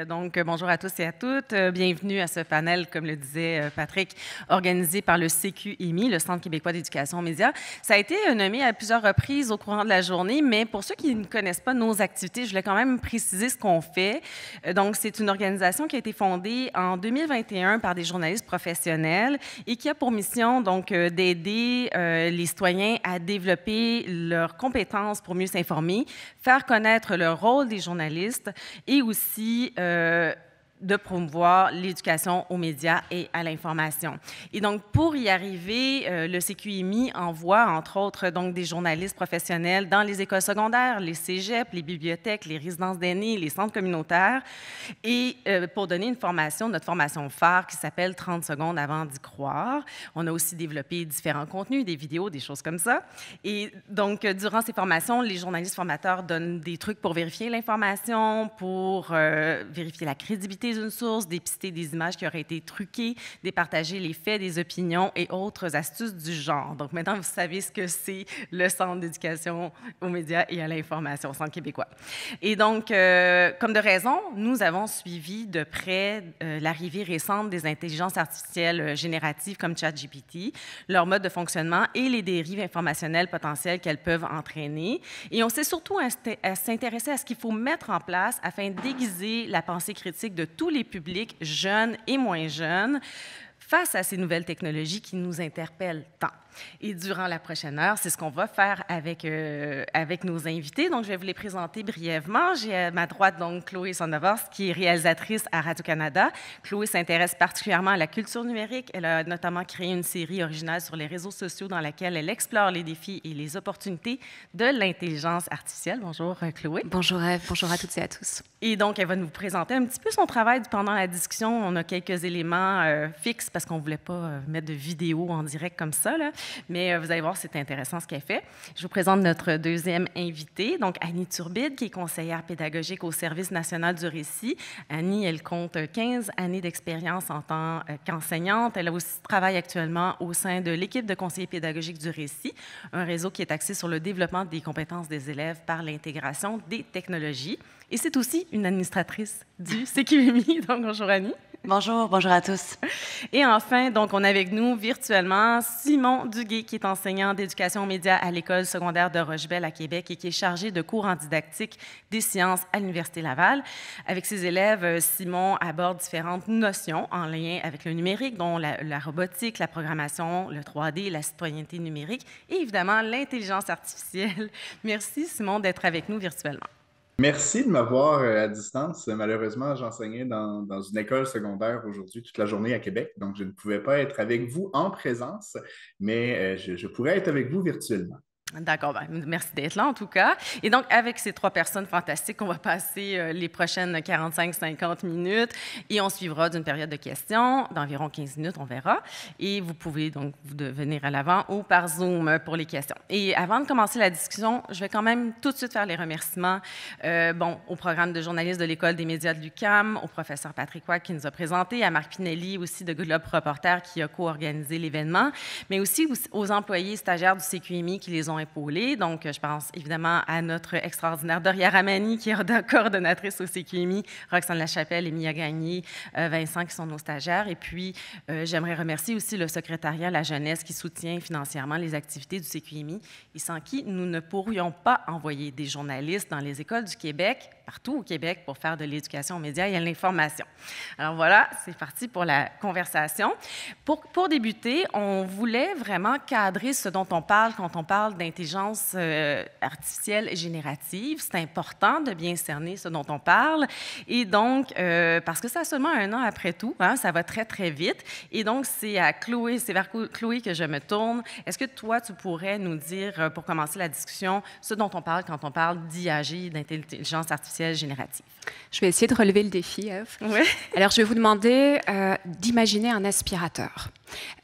Donc, bonjour à tous et à toutes. Bienvenue à ce panel, comme le disait Patrick, organisé par le CQIMI, le Centre québécois d'éducation aux médias. Ça a été nommé à plusieurs reprises au courant de la journée, mais pour ceux qui ne connaissent pas nos activités, je voulais quand même préciser ce qu'on fait. Donc, c'est une organisation qui a été fondée en 2021 par des journalistes professionnels et qui a pour mission donc d'aider les citoyens à développer leurs compétences pour mieux s'informer, faire connaître le rôle des journalistes et aussi de promouvoir l'éducation aux médias et à l'information. Et donc, pour y arriver, le CQIMI envoie, entre autres, donc, des journalistes professionnels dans les écoles secondaires, les cégeps, les bibliothèques, les résidences d'aînés, les centres communautaires, et pour donner une formation, notre formation phare qui s'appelle 30 secondes avant d'y croire. On a aussi développé différents contenus, des vidéos, des choses comme ça. Et donc, durant ces formations, les journalistes formateurs donnent des trucs pour vérifier l'information, pour vérifier la crédibilité d'une source, dépister des images qui auraient été truquées, départager les faits, des opinions et autres astuces du genre. Donc, maintenant, vous savez ce que c'est le Centre d'éducation aux médias et à l'information, Centre québécois. Et donc, comme de raison, nous avons suivi de près l'arrivée récente des intelligences artificielles génératives comme ChatGPT, leur mode de fonctionnement et les dérives informationnelles potentielles qu'elles peuvent entraîner. Et on s'est surtout s'intéresser à ce qu'il faut mettre en place afin d'aiguiser la pensée critique de tous les publics, jeunes et moins jeunes, face à ces nouvelles technologies qui nous interpellent tant. Et durant la prochaine heure, c'est ce qu'on va faire avec nos invités. Donc, je vais vous les présenter brièvement. J'ai à ma droite, donc, Chloé Sonnevorst, qui est réalisatrice à Radio-Canada. Chloé s'intéresse particulièrement à la culture numérique. Elle a notamment créé une série originale sur les réseaux sociaux dans laquelle elle explore les défis et les opportunités de l'intelligence artificielle. Bonjour, Chloé. Bonjour, Ève. Bonjour à toutes et à tous. Et donc, elle va nous présenter un petit peu son travail pendant la discussion. On a quelques éléments fixes parce qu'on ne voulait pas mettre de vidéo en direct comme ça, là. Mais vous allez voir, c'est intéressant ce qu'elle fait. Je vous présente notre deuxième invitée, donc Annie Turbide, qui est conseillère pédagogique au Service national du récit. Annie, elle compte 15 années d'expérience en tant qu'enseignante. Elle a aussi travaille actuellement au sein de l'équipe de conseillers pédagogiques du récit, un réseau qui est axé sur le développement des compétences des élèves par l'intégration des technologies. Et c'est aussi une administratrice du CQMI. Donc, bonjour Annie. Bonjour, bonjour à tous. Et enfin, donc, on a avec nous virtuellement Simon Duguay, qui est enseignant d'éducation aux médias à l'École secondaire de Rochebelle à Québec et qui est chargé de cours en didactique des sciences à l'Université Laval. Avec ses élèves, Simon aborde différentes notions en lien avec le numérique, dont la robotique, la programmation, le 3D, la citoyenneté numérique et évidemment l'intelligence artificielle. Merci, Simon, d'être avec nous virtuellement. Merci de m'avoir à distance. Malheureusement, j'enseignais dans une école secondaire aujourd'hui toute la journée à Québec, donc je ne pouvais pas être avec vous en présence, mais je pourrais être avec vous virtuellement. D'accord, ben, merci d'être là en tout cas. Et donc, avec ces trois personnes fantastiques, on va passer les prochaines 45-50 minutes et on suivra d'une période de questions d'environ 15 minutes, on verra. Et vous pouvez donc venir à l'avant ou par Zoom pour les questions. Et avant de commencer la discussion, je vais quand même tout de suite faire les remerciements au programme de journalistes de l'École des médias de l'UQAM, au professeur Patrick Wack qui nous a présenté, à Marc Pinelli aussi de Globe Reporter qui a co-organisé l'événement, mais aussi aux employés stagiaires du CQMI qui les ont épaulés. Donc, je pense évidemment à notre extraordinaire Doria Ramani, qui est coordonnatrice au CQMI, Roxane Lachapelle, Emilia Gagné, Vincent, qui sont nos stagiaires. Et puis, j'aimerais remercier aussi le secrétariat à la jeunesse qui soutient financièrement les activités du CQMI et sans qui nous ne pourrions pas envoyer des journalistes dans les écoles du Québec, partout au Québec, pour faire de l'éducation aux médias et à l'information. Alors voilà, c'est parti pour la conversation. Pour débuter, on voulait vraiment cadrer ce dont on parle quand on parle d'intelligence artificielle générative. C'est important de bien cerner ce dont on parle. Et donc, parce que ça a seulement 1 an après tout, hein, ça va très, très vite. Et donc, c'est vers Chloé que je me tourne. Est-ce que toi, tu pourrais nous dire, pour commencer la discussion, ce dont on parle quand on parle d'IAG, d'intelligence artificielle générative? Je vais essayer de relever le défi, Ève. Oui. Alors, je vais vous demander d'imaginer un aspirateur.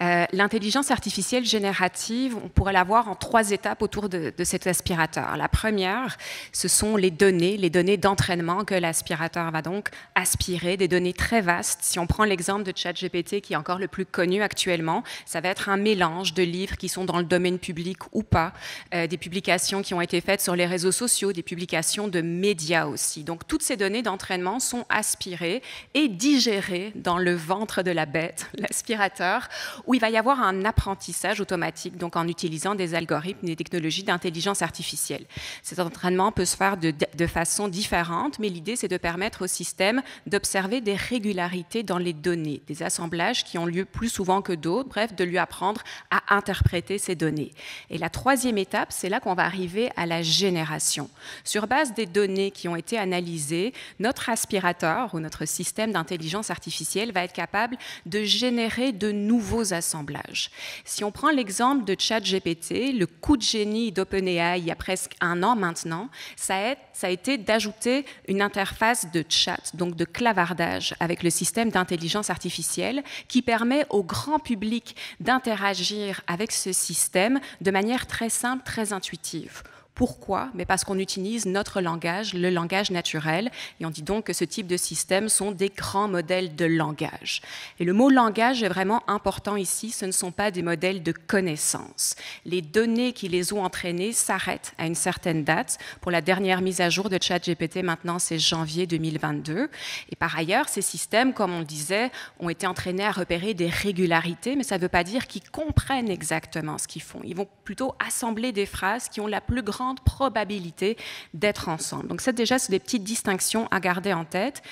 L'intelligence artificielle générative, on pourrait la voir en 3 étapes autour de cet aspirateur. La première, ce sont les données d'entraînement que l'aspirateur va donc aspirer, des données très vastes. Si on prend l'exemple de ChatGPT, qui est encore le plus connu actuellement, ça va être un mélange de livres qui sont dans le domaine public ou pas, des publications qui ont été faites sur les réseaux sociaux, des publications de médias aussi. Donc, toutes ces données d'entraînement sont aspirées et digérées dans le ventre de la bête, l'aspirateur, où il va y avoir un apprentissage automatique, donc en utilisant des algorithmes, des technologies d'intelligence artificielle. Cet entraînement peut se faire de façon différente, mais l'idée, c'est de permettre au système d'observer des régularités dans les données, des assemblages qui ont lieu plus souvent que d'autres, bref, de lui apprendre à interpréter ces données. Et la 3e étape, c'est là qu'on va arriver à la génération. Sur base des données qui ont été analysées, notre aspirateur ou notre système d'intelligence artificielle va être capable de générer de nouveaux assemblages. Si on prend l'exemple de ChatGPT, le coup de génie d'OpenAI il y a presque 1 an maintenant, ça a été d'ajouter une interface de chat, donc de clavardage avec le système d'intelligence artificielle qui permet au grand public d'interagir avec ce système de manière très simple, très intuitive. Pourquoi? Mais parce qu'on utilise notre langage, le langage naturel, et on dit donc que ce type de systèmes sont des grands modèles de langage. Et le mot langage est vraiment important ici, ce ne sont pas des modèles de connaissance. Les données qui les ont entraînés s'arrêtent à une certaine date. Pour la dernière mise à jour de ChatGPT, maintenant, c'est janvier 2022. Et par ailleurs, ces systèmes, comme on le disait, ont été entraînés à repérer des régularités, mais ça ne veut pas dire qu'ils comprennent exactement ce qu'ils font. Ils vont plutôt assembler des phrases qui ont la plus grande probabilité d'être ensemble. Donc ça, déjà, c'est des petites distinctions à garder en tête.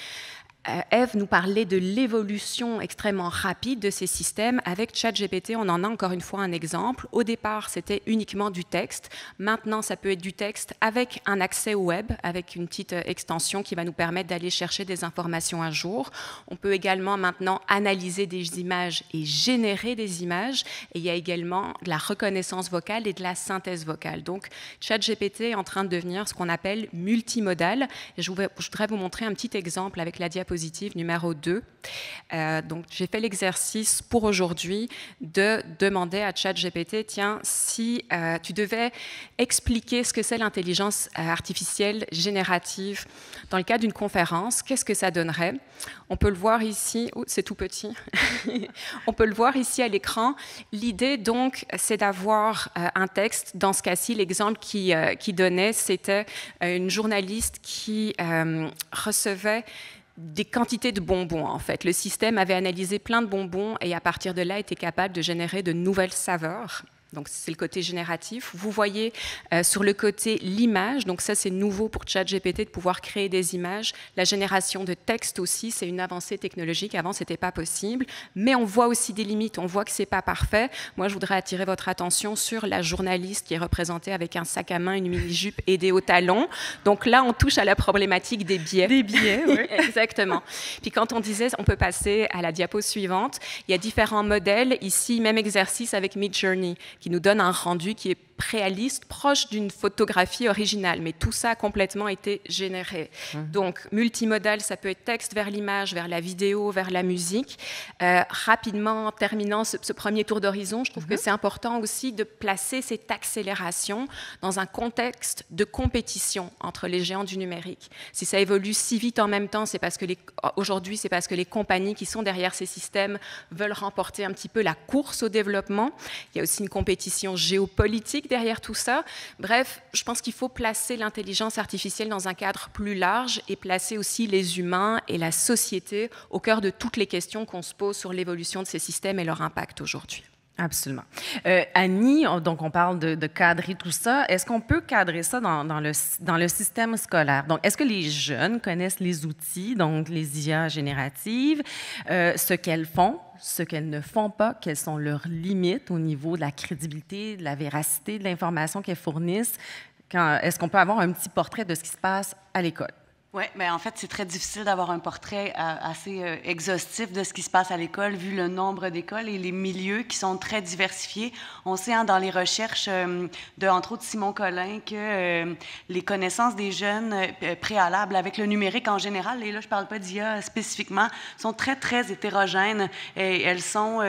Eve nous parlait de l'évolution extrêmement rapide de ces systèmes. Avec ChatGPT, on en a encore une fois un exemple. Au départ, c'était uniquement du texte. Maintenant, ça peut être du texte avec un accès au web, avec une petite extension qui va nous permettre d'aller chercher des informations à jour. On peut également maintenant analyser des images et générer des images. Et il y a également de la reconnaissance vocale et de la synthèse vocale. Donc, ChatGPT est en train de devenir ce qu'on appelle multimodal. Et je voudrais vous montrer un petit exemple avec la diapositive numéro 2. Donc, j'ai fait l'exercice pour aujourd'hui de demander à ChatGPT, tiens, si tu devais expliquer ce que c'est l'intelligence artificielle générative dans le cadre d'une conférence, qu'est-ce que ça donnerait? On peut le voir ici, c'est tout petit, on peut le voir ici à l'écran. L'idée, donc, c'est d'avoir un texte. Dans ce cas-ci, l'exemple qui donnait, c'était une journaliste qui recevait des quantités de bonbons, en fait. Le système avait analysé plein de bonbons et à partir de là, était capable de générer de nouvelles saveurs. Donc, c'est le côté génératif. Vous voyez sur le côté l'image. Donc, ça, c'est nouveau pour ChatGPT de pouvoir créer des images. La génération de texte aussi, c'est une avancée technologique. Avant, ce n'était pas possible. Mais on voit aussi des limites. On voit que ce n'est pas parfait. Moi, je voudrais attirer votre attention sur la journaliste qui est représentée avec un sac à main, une mini-jupe et des hauts talons. Donc là, on touche à la problématique des biais. Des biais, oui. Exactement. Puis quand on disait, on peut passer à la diapo suivante, il y a différents modèles. Ici, même exercice avec Midjourney, qui nous donne un rendu qui est réaliste, proche d'une photographie originale, mais tout ça a complètement été généré. Donc, multimodal, ça peut être texte vers l'image, vers la vidéo, vers la musique. Rapidement, en terminant ce premier tour d'horizon, je trouve que c'est important aussi de placer cette accélération dans un contexte de compétition entre les géants du numérique. Si ça évolue si vite en même temps, c'est parce que aujourd'hui, c'est parce que les compagnies qui sont derrière ces systèmes veulent remporter un petit peu la course au développement. Il y a aussi une compétition géopolitique derrière tout ça. Bref, je pense qu'il faut placer l'intelligence artificielle dans un cadre plus large et placer aussi les humains et la société au cœur de toutes les questions qu'on se pose sur l'évolution de ces systèmes et leur impact aujourd'hui. Absolument. Annie, donc on parle de cadrer tout ça. Est-ce qu'on peut cadrer ça dans le système scolaire? Donc, est-ce que les jeunes connaissent les outils, donc les IA génératives, ce qu'elles font, ce qu'elles ne font pas, quelles sont leurs limites au niveau de la crédibilité, de la véracité de l'information qu'elles fournissent? Est-ce qu'on peut avoir un petit portrait de ce qui se passe à l'école? Oui, mais en fait, c'est très difficile d'avoir un portrait assez exhaustif de ce qui se passe à l'école, vu le nombre d'écoles et les milieux qui sont très diversifiés. On sait dans les recherches de, entre autres, Simon Collin, que les connaissances des jeunes préalables avec le numérique en général, et là, je ne parle pas d'IA spécifiquement, sont très, très hétérogènes. Et elles sont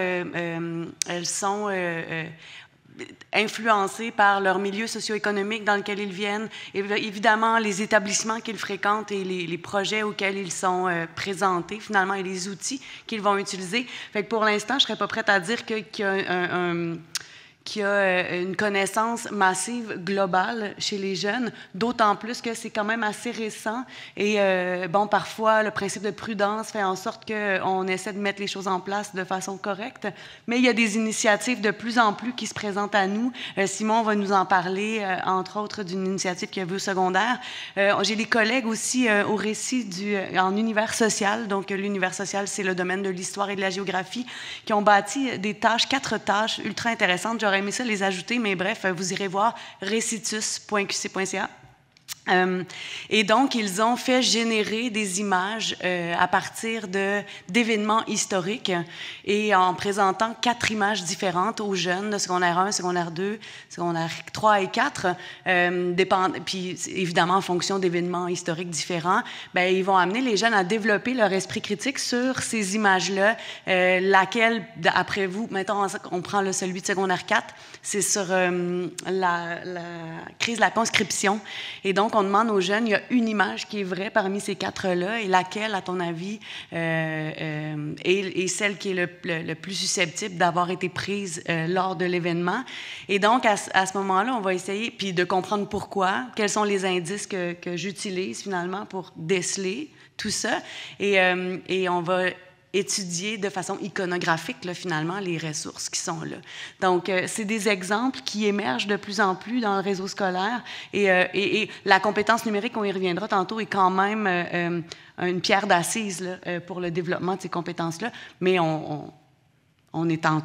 influencés par leur milieu socio-économique dans lequel ils viennent, et évidemment les établissements qu'ils fréquentent et les projets auxquels ils sont présentés finalement et les outils qu'ils vont utiliser. Fait que pour l'instant, je ne serais pas prête à dire qu'il y a qui a une connaissance massive globale chez les jeunes, d'autant plus que c'est quand même assez récent. Et bon, parfois, le principe de prudence fait en sorte qu'on essaie de mettre les choses en place de façon correcte. Mais il y a des initiatives de plus en plus qui se présentent à nous. Simon va nous en parler, entre autres, d'une initiative qu'il y a eu au secondaire. J'ai des collègues aussi au récit en univers social. Donc, l'univers social, c'est le domaine de l'histoire et de la géographie, qui ont bâti des tâches, 4 tâches ultra intéressantes. J'aurais aimé ça les ajouter, mais bref, vous irez voir recitus.qc.ca. Et donc, ils ont fait générer des images à partir d'événements historiques et en présentant 4 images différentes aux jeunes de secondaire 1, secondaire 2, secondaire 3 et 4. Puis, évidemment, en fonction d'événements historiques différents, bien, ils vont amener les jeunes à développer leur esprit critique sur ces images-là. Laquelle, après vous, mettons, on prend celui de secondaire 4, c'est sur la crise de la conscription. Et donc, on demande aux jeunes, il y a une image qui est vraie parmi ces 4-là, et laquelle, à ton avis, est celle qui est le plus susceptible d'avoir été prise lors de l'événement. Et donc, à ce moment-là, on va essayer puis de comprendre pourquoi, quels sont les indices que j'utilise finalement pour déceler tout ça. Et on va étudier de façon iconographique, là, finalement, les ressources qui sont là. Donc, c'est des exemples qui émergent de plus en plus dans le réseau scolaire. Et la compétence numérique, on y reviendra tantôt, est quand même une pierre d'assise pour le développement de ces compétences-là. Mais on est en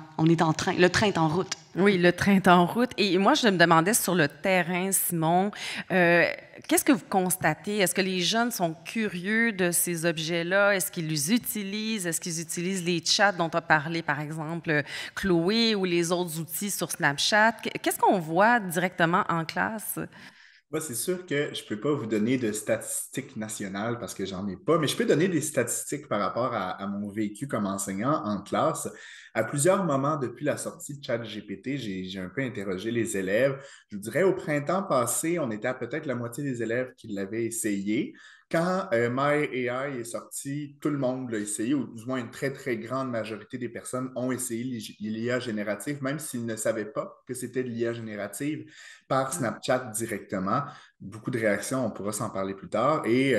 train, le train est en route. Oui, le train est en route. Et moi, je me demandais sur le terrain, Simon, qu'est-ce que vous constatez? Est-ce que les jeunes sont curieux de ces objets-là? Est-ce qu'ils les utilisent? Est-ce qu'ils utilisent les chats dont tu as parlé, par exemple, Chloé, ou les autres outils sur Snapchat? Qu'est-ce qu'on voit directement en classe? Moi, c'est sûr que je ne peux pas vous donner de statistiques nationales parce que j'en ai pas, mais je peux donner des statistiques par rapport à mon vécu comme enseignant en classe. À plusieurs moments depuis la sortie de ChatGPT, j'ai un peu interrogé les élèves. Je vous dirais, au printemps passé, on était à peut-être la moitié des élèves qui l'avaient essayé. Quand My AI est sorti, tout le monde l'a essayé, ou du moins une très, très grande majorité des personnes ont essayé l'IA générative, même s'ils ne savaient pas que c'était de l'IA générative par Snapchat directement. Beaucoup de réactions, on pourra s'en parler plus tard. Et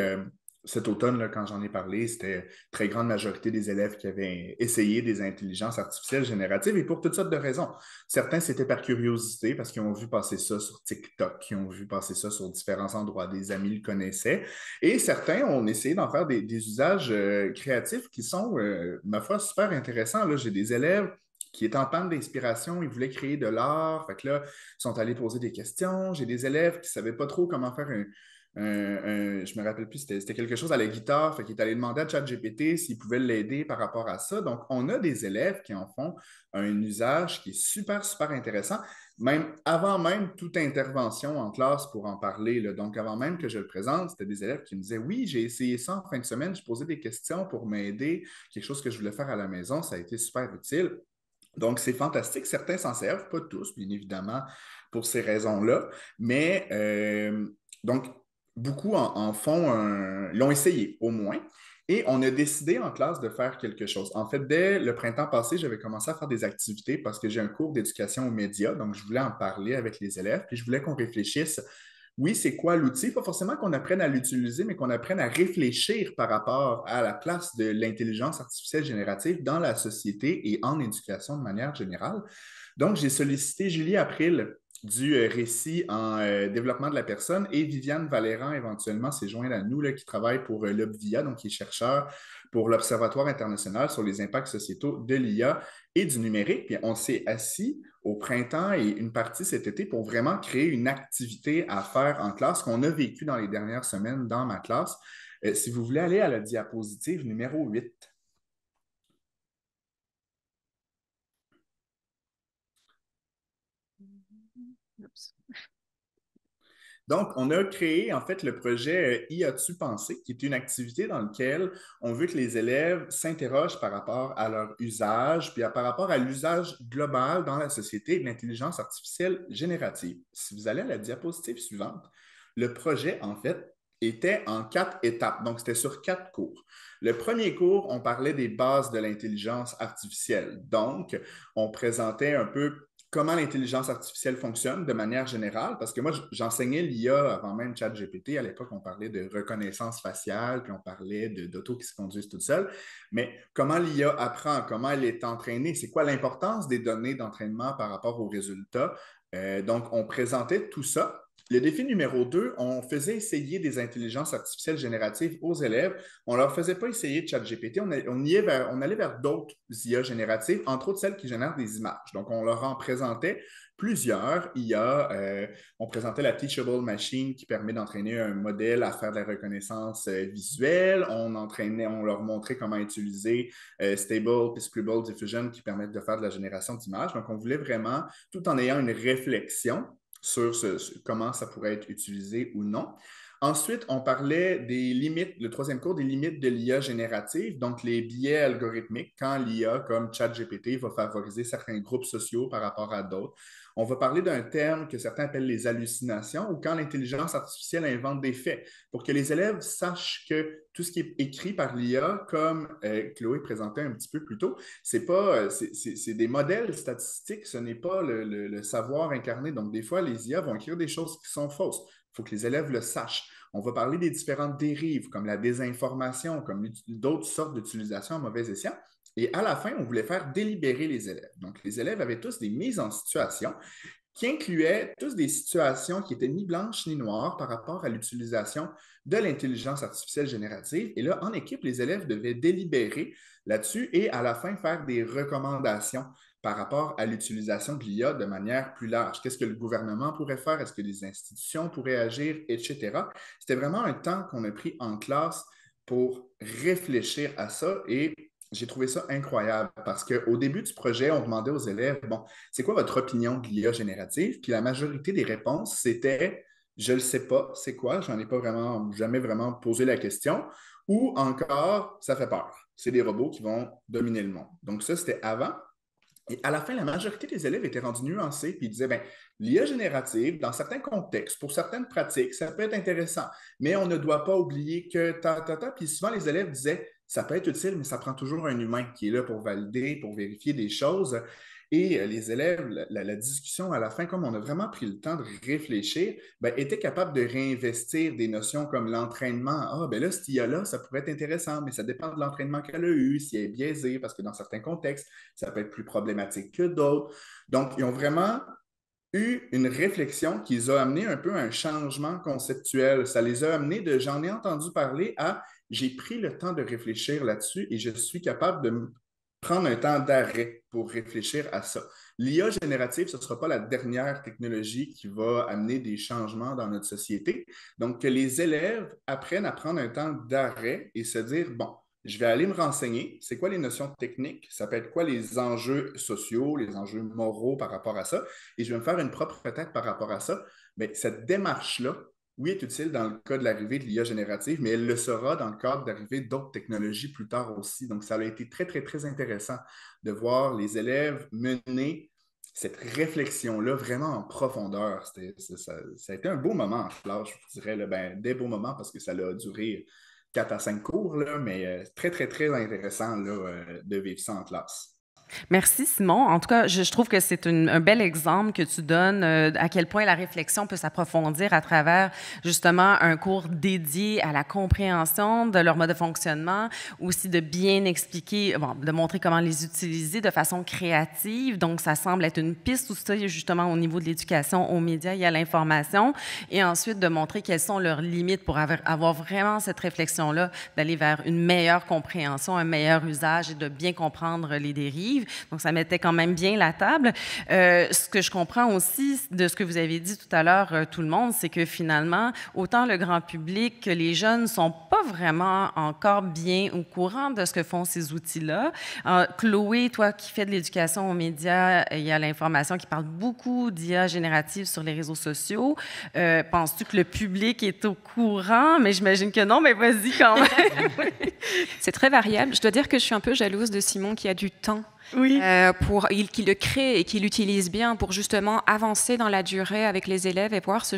cet automne, là, quand j'en ai parlé, c'était une très grande majorité des élèves qui avaient essayé des intelligences artificielles génératives et pour toutes sortes de raisons. Certains, c'était par curiosité parce qu'ils ont vu passer ça sur TikTok, ils ont vu passer ça sur différents endroits, des amis le connaissaient. Et certains ont essayé d'en faire des usages créatifs qui sont, ma foi, super intéressants. Là, j'ai des élèves qui étaient en panne d'inspiration, ils voulaient créer de l'art. Fait que là, ils sont allés poser des questions. J'ai des élèves qui ne savaient pas trop comment faire je me rappelle plus, c'était quelque chose à la guitare. Fait qu'il est allé demander à ChatGPT s'il pouvait l'aider par rapport à ça. Donc, on a des élèves qui en font un usage qui est super, super intéressant, même avant même toute intervention en classe pour en parler. Là. Donc, avant même que je le présente, c'était des élèves qui me disaient « Oui, j'ai essayé ça en fin de semaine, je posais des questions pour m'aider, quelque chose que je voulais faire à la maison, ça a été super utile. » Donc, c'est fantastique. Certains s'en servent, pas tous, bien évidemment, pour ces raisons-là. Mais, donc, beaucoup en font l'ont essayé, au moins. Et on a décidé en classe de faire quelque chose. En fait, dès le printemps passé, j'avais commencé à faire des activités parce que j'ai un cours d'éducation aux médias. Donc, je voulais en parler avec les élèves. Puis, je voulais qu'on réfléchisse. Oui, c'est quoi l'outil? Pas forcément qu'on apprenne à l'utiliser, mais qu'on apprenne à réfléchir par rapport à la place de l'intelligence artificielle générative dans la société et en éducation de manière générale. Donc, j'ai sollicité Julie April du récit en développement de la personne et Viviane Valérand, éventuellement, s'est jointe à nous, là, qui travaille pour l'Obvia, donc qui est chercheur pour l'Observatoire international sur les impacts sociétaux de l'IA et du numérique. Puis on s'est assis au printemps et une partie cet été pour vraiment créer une activité à faire en classe qu'on a vécu dans les dernières semaines dans ma classe. Si vous voulez aller à la diapositive numéro 8. Oups. Donc, on a créé en fait le projet Y as-tu pensé, qui est une activité dans laquelle on veut que les élèves s'interrogent par rapport à leur usage, puis par rapport à l'usage global dans la société de l'intelligence artificielle générative. Si vous allez à la diapositive suivante, le projet, en fait, était en 4 étapes. Donc, c'était sur 4 cours. Le premier cours, on parlait des bases de l'intelligence artificielle. Donc, on présentait un peu comment l'intelligence artificielle fonctionne de manière générale, parce que moi, j'enseignais l'IA avant même ChatGPT. À l'époque, on parlait de reconnaissance faciale, puis on parlait d'auto qui se conduisent toutes seules. Mais comment l'IA apprend, comment elle est entraînée, c'est quoi l'importance des données d'entraînement par rapport aux résultats? Donc, on présentait tout ça. Le défi numéro 2, on faisait essayer des intelligences artificielles génératives aux élèves. On ne leur faisait pas essayer de ChatGPT, on allait vers d'autres IA génératives, entre autres celles qui génèrent des images. Donc, on leur en présentait plusieurs IA. On présentait la Teachable Machine qui permet d'entraîner un modèle à faire de la reconnaissance visuelle. On leur montrait comment utiliser Stable puis Scribble Diffusion qui permettent de faire de la génération d'images. Donc, on voulait vraiment, tout en ayant une réflexion, sur comment ça pourrait être utilisé ou non. Ensuite, on parlait des limites, le troisième cours, des limites de l'IA générative, donc les biais algorithmiques, quand l'IA, comme ChatGPT, va favoriser certains groupes sociaux par rapport à d'autres. On va parler d'un terme que certains appellent les hallucinations, ou quand l'intelligence artificielle invente des faits, pour que les élèves sachent que tout ce qui est écrit par l'IA, comme Chloé présentait un petit peu plus tôt, c'est des modèles statistiques, ce n'est pas le savoir incarné. Donc, des fois, les IA vont écrire des choses qui sont fausses. Il faut que les élèves le sachent. On va parler des différentes dérives, comme la désinformation, comme d'autres sortes d'utilisations à mauvais escient. Et à la fin, on voulait faire délibérer les élèves. Donc, les élèves avaient tous des mises en situation qui incluaient tous des situations qui étaient ni blanches ni noires par rapport à l'utilisation de l'intelligence artificielle générative. Et là, en équipe, les élèves devaient délibérer là-dessus et à la fin faire des recommandations par rapport à l'utilisation de l'IA de manière plus large. Qu'est-ce que le gouvernement pourrait faire? Est-ce que les institutions pourraient agir, etc. C'était vraiment un temps qu'on a pris en classe pour réfléchir à ça et j'ai trouvé ça incroyable parce qu'au début du projet, on demandait aux élèves, bon, c'est quoi votre opinion de l'IA générative? Puis la majorité des réponses, c'était, je ne le sais pas, c'est quoi? J'en ai pas vraiment, jamais vraiment posé la question. Ou encore, ça fait peur. C'est des robots qui vont dominer le monde. Donc ça, c'était avant. Et à la fin, la majorité des élèves étaient rendus nuancés, puis ils disaient, ben, l'IA générative, dans certains contextes, pour certaines pratiques, ça peut être intéressant, mais on ne doit pas oublier que Puis souvent, les élèves disaient, ça peut être utile, mais ça prend toujours un humain qui est là pour valider, pour vérifier des choses. Et les élèves, la discussion à la fin, comme on a vraiment pris le temps de réfléchir, ben, étaient capables de réinvestir des notions comme l'entraînement. Ah, ben là, cette IA-là, ça pourrait être intéressant, mais ça dépend de l'entraînement qu'elle a eu, si elle est biaisée, parce que dans certains contextes, ça peut être plus problématique que d'autres. Donc, ils ont vraiment eu une réflexion qui les a amenés un peu à un changement conceptuel. Ça les a amenés de j'en ai entendu parler à j'ai pris le temps de réfléchir là-dessus et je suis capable de prendre un temps d'arrêt pour réfléchir à ça. L'IA générative, ce ne sera pas la dernière technologie qui va amener des changements dans notre société. Donc, que les élèves apprennent à prendre un temps d'arrêt et se dire, bon, je vais aller me renseigner, c'est quoi les notions techniques, ça peut être quoi les enjeux sociaux, les enjeux moraux par rapport à ça, et je vais me faire une propre tête par rapport à ça. Mais cette démarche-là, oui, est utile dans le cas de l'arrivée de l'IA générative, mais elle le sera dans le cadre d'arrivée d'autres technologies plus tard aussi. Donc, ça a été très, très, très intéressant de voir les élèves mener cette réflexion-là vraiment en profondeur. Ça a été un beau moment en classe, je dirais, là, ben, des beaux moments parce que ça a duré 4 à 5 cours, là, mais très, très, très intéressant là, de vivre ça en classe. Merci, Simon. En tout cas, je trouve que c'est un bel exemple que tu donnes à quel point la réflexion peut s'approfondir à travers justement un cours dédié à la compréhension de leur mode de fonctionnement, aussi de bien expliquer, bon, de montrer comment les utiliser de façon créative. Donc, ça semble être une piste aussi justement au niveau de l'éducation aux médias et à l'information. Et ensuite, de montrer quelles sont leurs limites pour avoir vraiment cette réflexion-là, d'aller vers une meilleure compréhension, un meilleur usage et de bien comprendre les dérives. suivre. Donc, ça mettait quand même bien la table. Ce que je comprends aussi de ce que vous avez dit tout à l'heure, tout le monde, c'est que finalement, autant le grand public que les jeunes ne sont pas vraiment encore bien au courant de ce que font ces outils-là. Chloé, toi qui fais de l'éducation aux médias et à l'information, qui parle beaucoup d'IA générative sur les réseaux sociaux, penses-tu que le public est au courant? Mais j'imagine que non, mais vas-y quand même. C'est très variable. Je dois dire que je suis un peu jalouse de Simon qui a du temps. Oui. Qui le crée et qui l'utilise bien pour justement avancer dans la durée avec les élèves et voir ce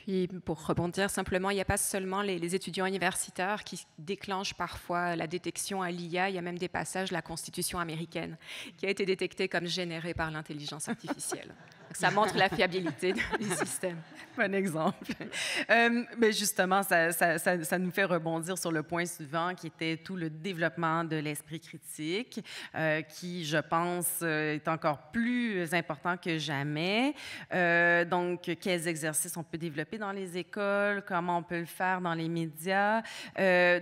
Puis, pour rebondir simplement, il n'y a pas seulement les étudiants universitaires qui déclenchent parfois la détection à l'IA, il y a même des passages de la Constitution américaine qui a été détectée comme générée par l'intelligence artificielle. Ça montre la fiabilité du système. Bon exemple. Mais justement, ça nous fait rebondir sur le point suivant, qui était tout le développement de l'esprit critique, qui, je pense, est encore plus important que jamais. Donc, quels exercices on peut développer dans les écoles, comment on peut le faire dans les médias.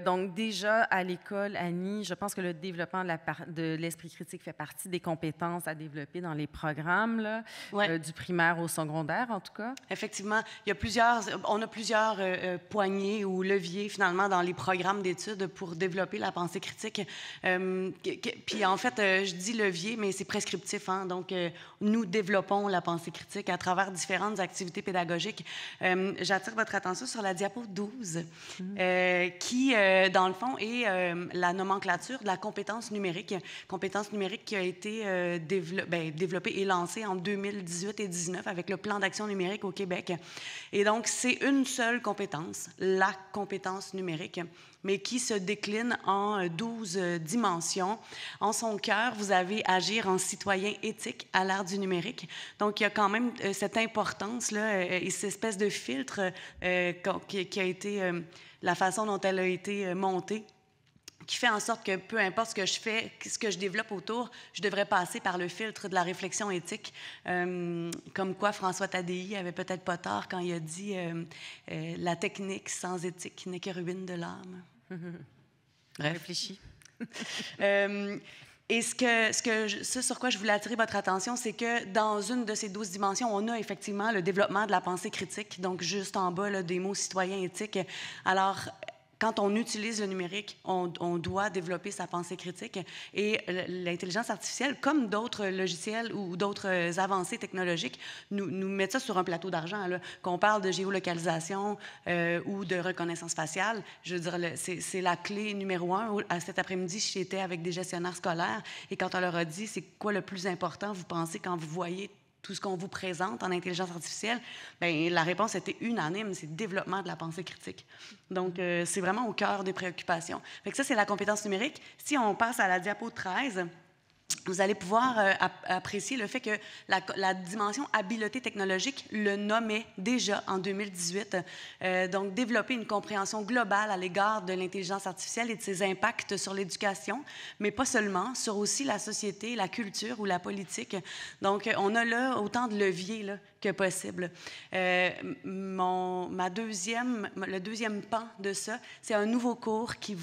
Donc, déjà, à l'école, Annie, je pense que le développement de l'esprit critique fait partie des compétences à développer dans les programmes, là, du primaire au secondaire, en tout cas. Effectivement, on a plusieurs poignées ou leviers, finalement, dans les programmes d'études pour développer la pensée critique. Puis, en fait, je dis levier, mais c'est prescriptif, hein? Donc, nous développons la pensée critique à travers différentes activités pédagogiques. J'attire votre attention sur la diapo 12, qui, dans le fond, est la nomenclature de la compétence numérique qui a été développée et lancée en 2018 et 2019 avec le plan d'action numérique au Québec. Et donc, c'est une seule compétence, la compétence numérique, mais qui se décline en 12 dimensions. En son cœur, vous avez agir en citoyen éthique à l'ère du numérique. Donc, il y a quand même cette importance-là et cette espèce de filtre qui a été la façon dont elle a été montée, qui fait en sorte que peu importe ce que je fais, ce que je développe autour, je devrais passer par le filtre de la réflexion éthique. Comme quoi François Tadei avait peut-être pas tort quand il a dit la technique sans éthique n'est que ruine de l'âme. Bref. Réfléchis. Et ce sur quoi je voulais attirer votre attention, c'est que dans une de ces 12 dimensions, on a effectivement le développement de la pensée critique, donc juste en bas, là, des mots citoyens éthiques. Alors, quand on utilise le numérique, on doit développer sa pensée critique. Et l'intelligence artificielle, comme d'autres logiciels ou d'autres avancées technologiques, nous mettent ça sur un plateau d'argent. Qu'on parle de géolocalisation ou de reconnaissance faciale, je veux dire, c'est la clé numéro 1. Cet après-midi, j'étais avec des gestionnaires scolaires et quand on leur a dit c'est quoi le plus important, vous pensez, quand vous voyez tout ce qu'on vous présente en intelligence artificielle, bien, la réponse était unanime, c'est le développement de la pensée critique. Donc, c'est vraiment au cœur des préoccupations. Fait que ça, c'est la compétence numérique. Si on passe à la diapo 13, vous allez pouvoir apprécier le fait que la dimension habileté technologique le nommait déjà en 2018. Donc, développer une compréhension globale à l'égard de l'intelligence artificielle et de ses impacts sur l'éducation, mais pas seulement, sur aussi la société, la culture ou la politique. Donc, on a là autant de leviers là, que possible. Le deuxième pan de ça, c'est un nouveau cours qui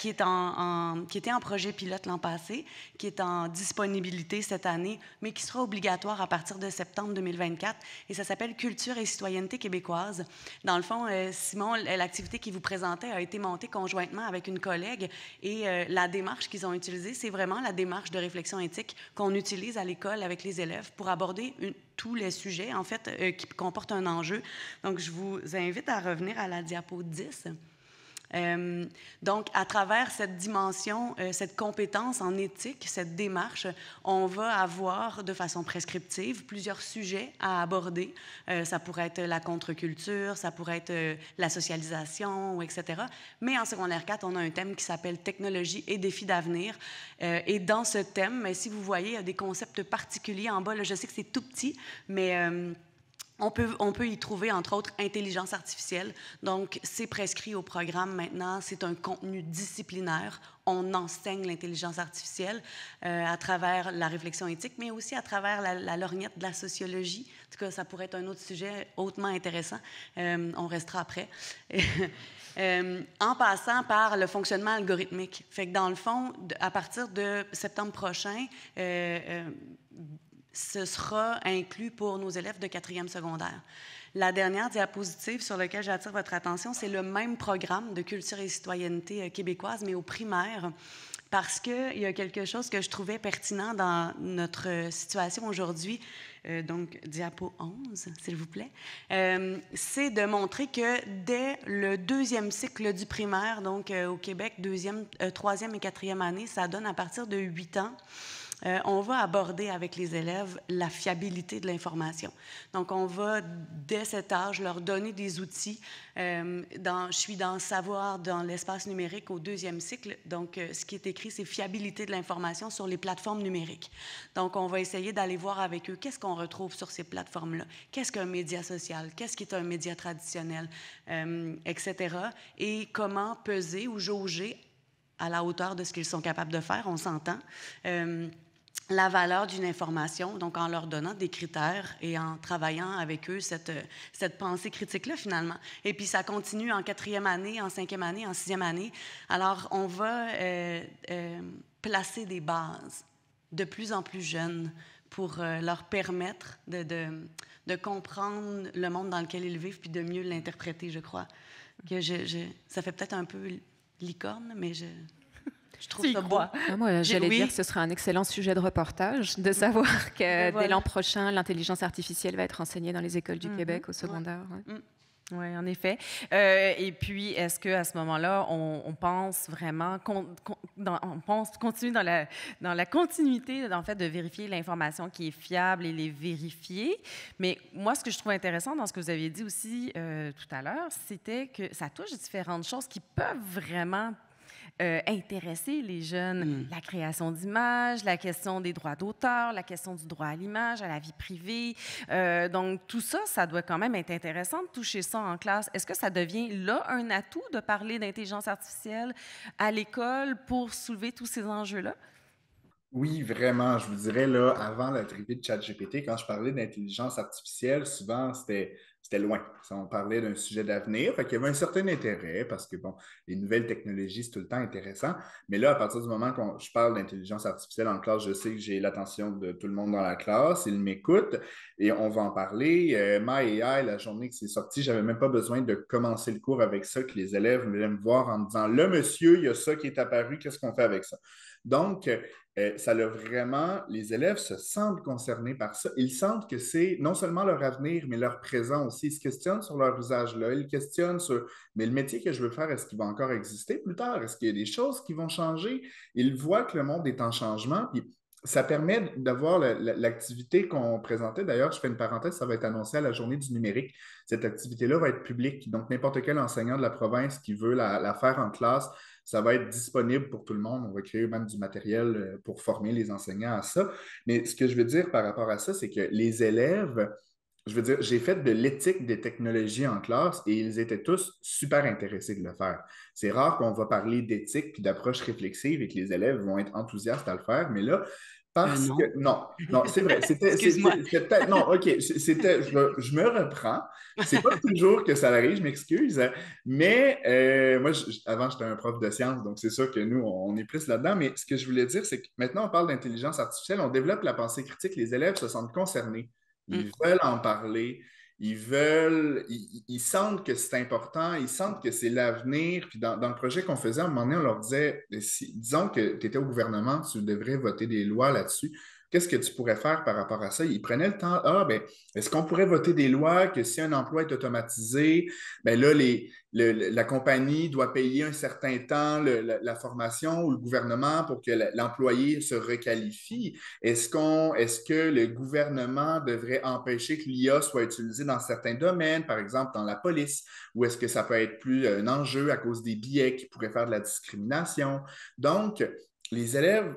était en projet pilote l'an passé, qui est en disponibilité cette année, mais qui sera obligatoire à partir de septembre 2024. Et ça s'appelle Culture et citoyenneté québécoise. Dans le fond, Simon, l'activité qu'il vous présentait a été montée conjointement avec une collègue et la démarche qu'ils ont utilisée, c'est vraiment la démarche de réflexion éthique qu'on utilise à l'école avec les élèves pour aborder tous les sujets, en fait, qui comportent un enjeu. Donc, je vous invite à revenir à la diapo 10. Donc, à travers cette dimension, cette compétence en éthique, cette démarche, on va avoir de façon prescriptive plusieurs sujets à aborder. Ça pourrait être la contre-culture, ça pourrait être la socialisation, etc. Mais en secondaire 4, on a un thème qui s'appelle technologie et défis d'avenir. Et dans ce thème, si vous voyez, il y a des concepts particuliers en bas. Là, je sais que c'est tout petit, mais on peut y trouver, entre autres, intelligence artificielle. Donc, c'est prescrit au programme maintenant. C'est un contenu disciplinaire. On enseigne l'intelligence artificielle à travers la réflexion éthique, mais aussi à travers la lorgnette de la sociologie. En tout cas, ça pourrait être un autre sujet hautement intéressant. On restera après. En passant par le fonctionnement algorithmique. Fait que dans le fond, à partir de septembre prochain, ce sera inclus pour nos élèves de 4e secondaire. La dernière diapositive sur laquelle j'attire votre attention, c'est le même programme de culture et citoyenneté québécoise, mais au primaire, parce qu'il y a quelque chose que je trouvais pertinent dans notre situation aujourd'hui, donc diapo 11, s'il vous plaît, c'est de montrer que dès le 2e cycle du primaire, donc au Québec, 2e, 3e et 4e année, ça donne à partir de 8 ans, on va aborder avec les élèves la fiabilité de l'information. Donc, on va, dès cet âge, leur donner des outils. Je suis dans Savoir dans l'espace numérique au 2e cycle. Donc, ce qui est écrit, c'est fiabilité de l'information sur les plateformes numériques. Donc, on va essayer d'aller voir avec eux qu'est-ce qu'on retrouve sur ces plateformes-là. Qu'est-ce qu'un média social? Qu'est-ce qui est un média traditionnel? Etc. Et comment peser ou jauger à la hauteur de ce qu'ils sont capables de faire, on s'entend. La valeur d'une information, donc en leur donnant des critères et en travaillant avec eux cette pensée critique-là, finalement. Et puis, ça continue en 4e année, en 5e année, en 6e année. Alors, on va placer des bases de plus en plus jeunes pour leur permettre de comprendre le monde dans lequel ils vivent puis de mieux l'interpréter, je crois. Que ça fait peut-être un peu licorne, mais je trouve ça beau. Moi, j'allais dire que ce serait un excellent sujet de reportage, de savoir que dès l'an prochain, l'intelligence artificielle va être enseignée dans les écoles du Québec au secondaire. Oui, en effet. Et puis, est-ce qu'à ce moment-là, on pense vraiment, on pense continuer dans la continuité, en fait, de vérifier l'information qui est fiable et les vérifier. Mais moi, ce que je trouve intéressant dans ce que vous aviez dit aussi tout à l'heure, c'était que ça touche différentes choses qui peuvent vraiment intéresser les jeunes. La création d'images, la question des droits d'auteur, la question du droit à l'image, à la vie privée. Donc, tout ça, ça doit quand même être intéressant de toucher ça en classe. Est-ce que ça devient là un atout de parler d'intelligence artificielle à l'école pour soulever tous ces enjeux-là? Oui, vraiment. Je vous dirais, là, avant l'arrivée de ChatGPT, quand je parlais d'intelligence artificielle, souvent, c'était loin. On parlait d'un sujet d'avenir, fait qu'il y avait un certain intérêt parce que, bon, les nouvelles technologies, c'est tout le temps intéressant. Mais là, à partir du moment que je parle d'intelligence artificielle en classe, je sais que j'ai l'attention de tout le monde dans la classe, ils m'écoutent et on va en parler. My AI, la journée que c'est sorti, j'avais même pas besoin de commencer le cours avec ça, que les élèves venaient me voir en me disant, là, monsieur, il y a ça qui est apparu, qu'est-ce qu'on fait avec ça? Donc, ça l'a vraiment, les élèves se sentent concernés par ça. Ils sentent que c'est non seulement leur avenir, mais leur présent aussi. Ils se questionnent sur leur usage-là. Ils questionnent sur, mais le métier que je veux faire, est-ce qu'il va encore exister plus tard? Est-ce qu'il y a des choses qui vont changer? Ils voient que le monde est en changement. Puis ça permet d'avoir l'activité qu'on présentait. D'ailleurs, je fais une parenthèse, ça va être annoncé à la journée du numérique. Cette activité-là va être publique. Donc, n'importe quel enseignant de la province qui veut la faire en classe, ça va être disponible pour tout le monde. On va créer même du matériel pour former les enseignants à ça. Mais ce que je veux dire par rapport à ça, c'est que les élèves, je veux dire, j'ai fait de l'éthique des technologies en classe et ils étaient tous super intéressés de le faire. C'est rare qu'on va parler d'éthique puis d'approche réflexive et que les élèves vont être enthousiastes à le faire, mais là, parce non. que, non, c'est vrai. Excuse-moi. Non, OK, je me reprends. C'est pas toujours que ça arrive, je m'excuse. Mais moi, avant, j'étais un prof de sciences, donc c'est sûr que nous, on est plus là-dedans. Mais ce que je voulais dire, c'est que maintenant, on parle d'intelligence artificielle, on développe la pensée critique, les élèves se sentent concernés. Ils veulent en parler. Ils sentent que c'est important, ils sentent que c'est l'avenir. Puis dans le projet qu'on faisait, à un moment donné, on leur disait, disons que tu étais au gouvernement, tu devrais voter des lois là-dessus. Qu'est-ce que tu pourrais faire par rapport à ça? Ils prenaient le temps. Ah, ben, est-ce qu'on pourrait voter des lois que si un emploi est automatisé, ben là, la compagnie doit payer un certain temps la formation ou le gouvernement pour que l'employé se requalifie? Est-ce que le gouvernement devrait empêcher que l'IA soit utilisée dans certains domaines, par exemple dans la police, ou est-ce que ça peut être plus un enjeu à cause des biais qui pourraient faire de la discrimination? Donc, les élèves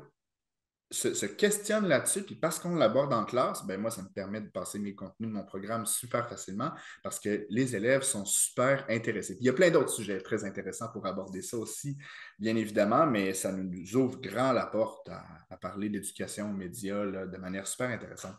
se questionnent là-dessus, puis parce qu'on l'aborde en classe, ben moi, ça me permet de passer mes contenus de mon programme super facilement parce que les élèves sont super intéressés. Puis il y a plein d'autres sujets très intéressants pour aborder ça aussi, bien évidemment, mais ça nous ouvre grand la porte à parler d'éducation aux médias là, de manière super intéressante.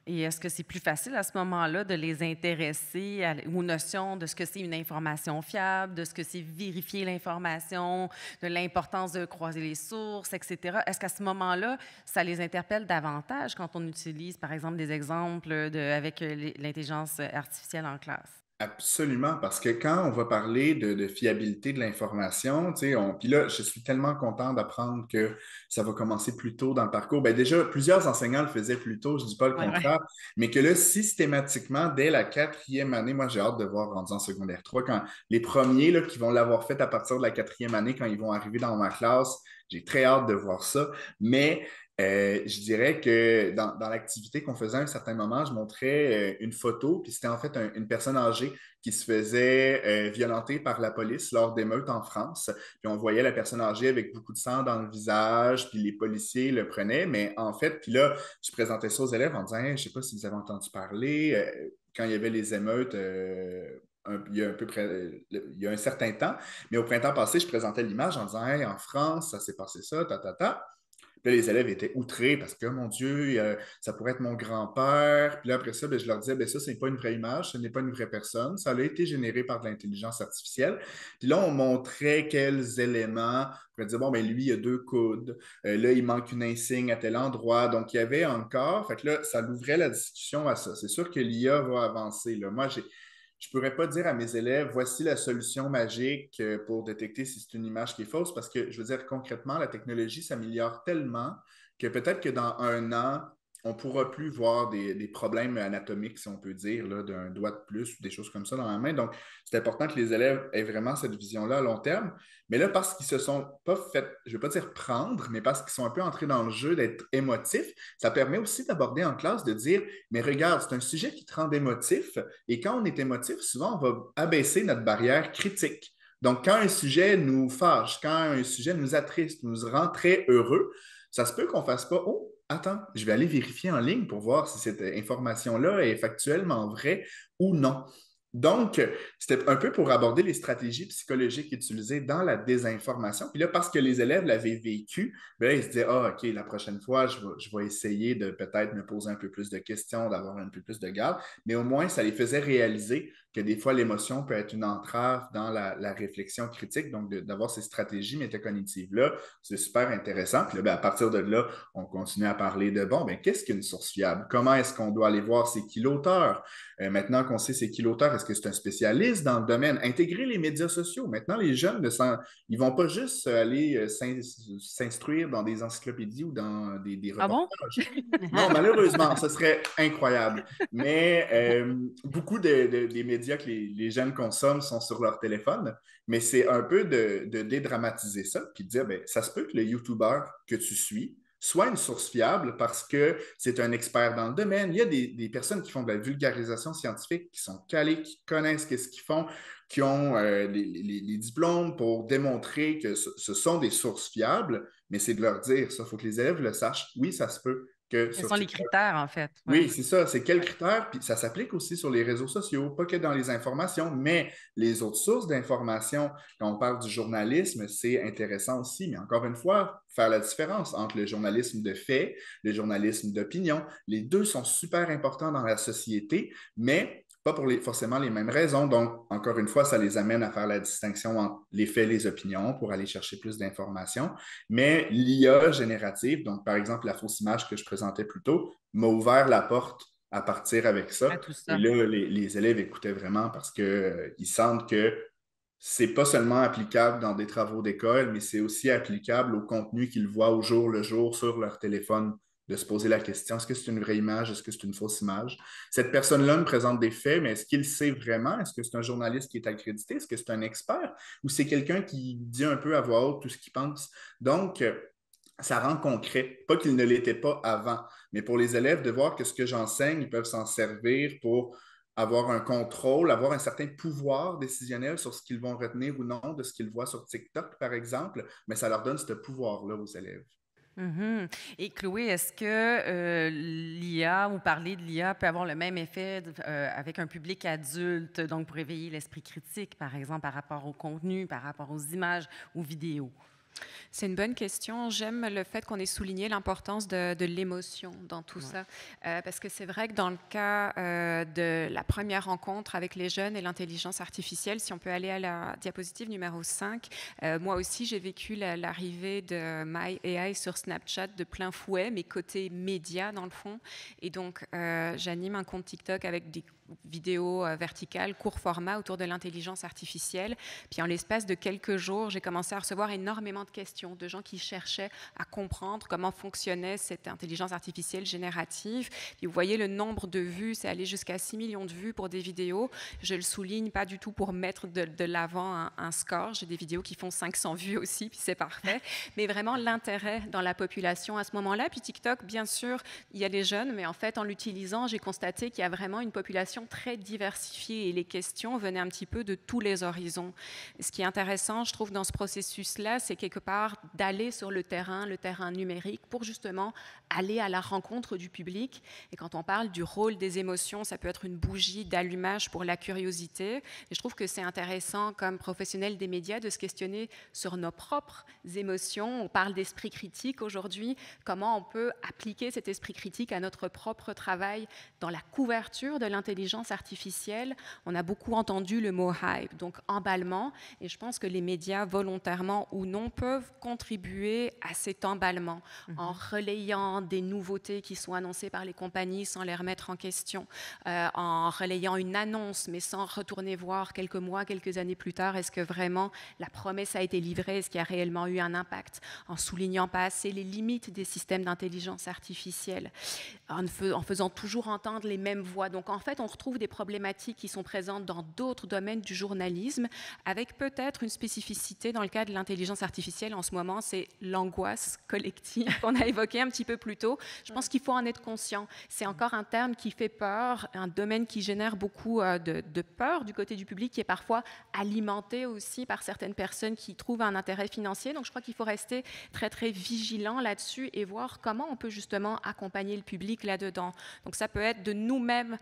Et est-ce que c'est plus facile à ce moment-là de les intéresser aux notions de ce que c'est une information fiable, de ce que c'est vérifier l'information, de l'importance de croiser les sources, etc.? Est-ce qu'à ce moment-là, ça les interpelle davantage quand on utilise, par exemple, des exemples avec l'intelligence artificielle en classe? Absolument, parce que quand on va parler de fiabilité de l'information, tu sais, puis là, je suis tellement content d'apprendre que ça va commencer plus tôt dans le parcours. Ben déjà, plusieurs enseignants le faisaient plus tôt, je ne dis pas le contraire, mais que là, systématiquement, dès la 4e année, moi, j'ai hâte de voir rendu en secondaire 3, quand les premiers là, qui vont l'avoir fait à partir de la 4e année, quand ils vont arriver dans ma classe, j'ai très hâte de voir ça, mais Je dirais que dans l'activité qu'on faisait à un certain moment, je montrais une photo, puis c'était en fait une personne âgée qui se faisait violenter par la police lors d'émeutes en France. Puis on voyait la personne âgée avec beaucoup de sang dans le visage, puis les policiers le prenaient. Mais en fait, puis là, je présentais ça aux élèves en disant, hey, je ne sais pas si vous avez entendu parler, quand il y avait les émeutes. Il y a il y a un certain temps, mais au printemps passé, je présentais l'image en disant, hey, en France, ça s'est passé ça, ta, ta, ta. Puis là, les élèves étaient outrés parce que, mon Dieu, ça pourrait être mon grand-père. Puis là, après ça, ben, je leur disais, ben, ça, ce n'est pas une vraie image, ce n'est pas une vraie personne. Ça a été généré par de l'intelligence artificielle. Puis là, on montrait quels éléments. On pourrait dire, bon, ben, lui, il a 2 coudes. Là, il manque une insigne à tel endroit. Donc, il y avait encore. Fait que là, ça l'ouvrait la discussion à ça. C'est sûr que l'IA va avancer. Là. Moi, je ne pourrais pas dire à mes élèves, voici la solution magique pour détecter si c'est une image qui est fausse, parce que, je veux dire, concrètement, la technologie s'améliore tellement que peut-être que dans un an, on ne pourra plus voir des problèmes anatomiques, si on peut dire, là, d'un doigt de plus ou des choses comme ça dans la main. Donc, c'est important que les élèves aient vraiment cette vision-là à long terme. Mais là, parce qu'ils se sont pas fait, je ne veux pas dire prendre, mais parce qu'ils sont un peu entrés dans le jeu d'être émotifs, ça permet aussi d'aborder en classe, de dire, mais regarde, c'est un sujet qui te rend émotif, et quand on est émotif, souvent, on va abaisser notre barrière critique. Donc, quand un sujet nous fâche, quand un sujet nous attriste, nous rend très heureux, ça se peut qu'on ne fasse pas, oh, attends, je vais aller vérifier en ligne pour voir si cette information-là est factuellement vraie ou non. Donc, c'était un peu pour aborder les stratégies psychologiques utilisées dans la désinformation. Puis là, parce que les élèves l'avaient vécu, bien là, ils se disaient, ah, OK, la prochaine fois, je vais essayer de peut-être me poser un peu plus de questions, d'avoir un peu plus de garde. Mais au moins, ça les faisait réaliser que des fois, l'émotion peut être une entrave dans la réflexion critique. Donc, d'avoir ces stratégies métacognitives-là, c'est super intéressant. Puis là, bien, à partir de là, on continue à parler de, bon, bien, qu'est-ce qu'une source fiable? Comment est-ce qu'on doit aller voir c'est qui l'auteur? Maintenant qu'on sait c'est qui l'auteur, est-ce que c'est un spécialiste dans le domaine? Intégrer les médias sociaux. Maintenant, les jeunes, ils ne vont pas juste aller s'instruire dans des encyclopédies ou dans des Ah bon? reportages. Non, malheureusement, ce serait incroyable. Mais beaucoup des médias que les jeunes consomment sont sur leur téléphone. Mais c'est un peu de dédramatiser ça, puis de dire, ben, ça se peut que le YouTuber que tu suis soit une source fiable parce que c'est un expert dans le domaine. Il y a des personnes qui font de la vulgarisation scientifique, qui sont calées, qui connaissent ce qu'ils font, qui ont les diplômes pour démontrer que ce sont des sources fiables, mais c'est de leur dire ça. Il faut que les élèves le sachent. Oui, ça se peut que Quels sur sont les TikTok. critères, en fait? Oui, Ouais. c'est ça. C'est quels critères? Puis ça s'applique aussi sur les réseaux sociaux, pas que dans les informations, mais les autres sources d'informations. Quand on parle du journalisme, c'est intéressant aussi. Mais encore une fois, faire la différence entre le journalisme de fait, le journalisme d'opinion. Les deux sont super importants dans la société, mais pas pour forcément les mêmes raisons. Donc, encore une fois, ça les amène à faire la distinction entre les faits et les opinions pour aller chercher plus d'informations. Mais l'IA générative, donc par exemple la fausse image que je présentais plus tôt, m'a ouvert la porte à partir avec À ça. tout Et ça. là, les élèves écoutaient vraiment parce qu'ils sentent que c'est pas seulement applicable dans des travaux d'école, mais c'est aussi applicable au contenu qu'ils voient au jour le jour sur leur téléphone, de se poser la question, est-ce que c'est une vraie image, est-ce que c'est une fausse image? Cette personne-là me présente des faits, mais est-ce qu'il sait vraiment? Est-ce que c'est un journaliste qui est accrédité? Est-ce que c'est un expert? Ou c'est quelqu'un qui dit un peu à voix haute tout ce qu'il pense? Donc, ça rend concret. Pas qu'il ne l'était pas avant, mais pour les élèves, de voir que ce que j'enseigne, ils peuvent s'en servir pour avoir un contrôle, avoir un certain pouvoir décisionnel sur ce qu'ils vont retenir ou non de ce qu'ils voient sur TikTok, par exemple, mais ça leur donne ce pouvoir-là aux élèves. Mhm. Et Chloé, est-ce que l'IA ou parler de l'IA peut avoir le même effet avec un public adulte, donc pour éveiller l'esprit critique, par exemple, par rapport au contenu, par rapport aux images, aux vidéos? C'est une bonne question. J'aime le fait qu'on ait souligné l'importance de l'émotion dans tout ça. Parce que c'est vrai que dans le cas de la première rencontre avec les jeunes et l'intelligence artificielle, si on peut aller à la diapositive numéro 5, moi aussi j'ai vécu l'arrivée de MyAI sur Snapchat de plein fouet, mais côté média dans le fond. Et donc j'anime un compte TikTok avec des vidéos verticales, court format autour de l'intelligence artificielle. Puis en l'espace de quelques jours, j'ai commencé à recevoir énormément de questions de gens qui cherchaient à comprendre comment fonctionnait cette intelligence artificielle générative. Puis vous voyez le nombre de vues, c'est allé jusqu'à 6 millions de vues pour des vidéos. Je le souligne pas du tout pour mettre de l'avant un score. J'ai des vidéos qui font 500 vues aussi, puis c'est parfait. Mais vraiment l'intérêt dans la population à ce moment-là. Puis TikTok, bien sûr, il y a les jeunes, mais en fait, en l'utilisant, j'ai constaté qu'il y a vraiment une population très diversifiée et les questions venaient un petit peu de tous les horizons. Ce qui est intéressant, je trouve, dans ce processus-là, c'est quelque part d'aller sur le terrain numérique, pour justement aller à la rencontre du public. Et quand on parle du rôle des émotions, ça peut être une bougie d'allumage pour la curiosité. Et je trouve que c'est intéressant, comme professionnel des médias, de se questionner sur nos propres émotions. On parle d'esprit critique aujourd'hui. Comment on peut appliquer cet esprit critique à notre propre travail dans la couverture de l'intelligence artificielle? On a beaucoup entendu le mot hype, donc emballement. Et je pense que les médias, volontairement ou non, peuvent contribuer à cet emballement en relayant des nouveautés qui sont annoncées par les compagnies sans les remettre en question, en relayant une annonce mais sans retourner voir quelques mois, quelques années plus tard, est-ce que vraiment la promesse a été livrée, est-ce qu'il y a réellement eu un impact, en soulignant pas assez les limites des systèmes d'intelligence artificielle, en faisant toujours entendre les mêmes voix. Donc en fait, on retrouve des problématiques qui sont présentes dans d'autres domaines du journalisme, avec peut-être une spécificité dans le cas de l'intelligence artificielle en ce moment, c'est l'angoisse collective qu'on a évoquée un petit peu plus tôt. Je pense qu'il faut en être conscient. C'est encore un terme qui fait peur, un domaine qui génère beaucoup de peur du côté du public, qui est parfois alimenté aussi par certaines personnes qui trouvent un intérêt financier. Donc je crois qu'il faut rester très, très vigilant là-dessus et voir comment on peut justement accompagner le public là-dedans. Donc ça peut être de nous-mêmes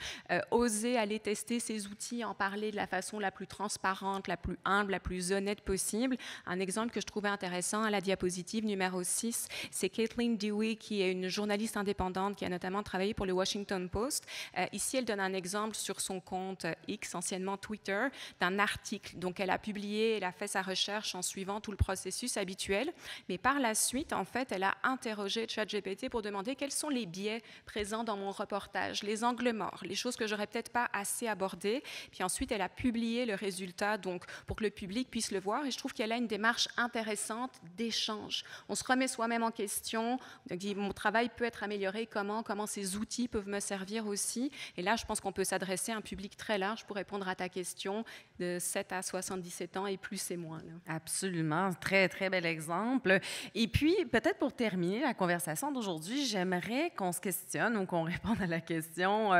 oser aller tester ces outils, en parler de la façon la plus transparente, la plus humble, la plus honnête possible. Un exemple que je trouvais intéressant à la diapositive numéro 6, c'est Caitlin Dewey, qui est une journaliste indépendante qui a notamment travaillé pour le Washington Post. Ici, elle donne un exemple sur son compte X, anciennement Twitter, d'un article. Donc, elle a publié, elle a fait sa recherche en suivant tout le processus habituel. Mais par la suite, en fait, elle a interrogé ChatGPT pour demander quels sont les biais présents dans mon reportage, les angles morts, les choses que j'aurais peut-être pas assez abordées. Puis ensuite, elle a publié le résultat, donc, pour que le public puisse le voir. Et je trouve qu'elle a une démarche intéressante d'échange. On se remet soi-même en question. On dit, mon travail peut être amélioré, comment ces outils peuvent me servir aussi. Et là, je pense qu'on peut s'adresser à un public très large pour répondre à ta question de 7 à 77 ans et plus et moins. Là. Absolument. Très, très bel exemple. Et puis, peut-être pour terminer la conversation d'aujourd'hui, j'aimerais qu'on se questionne ou qu'on réponde à la question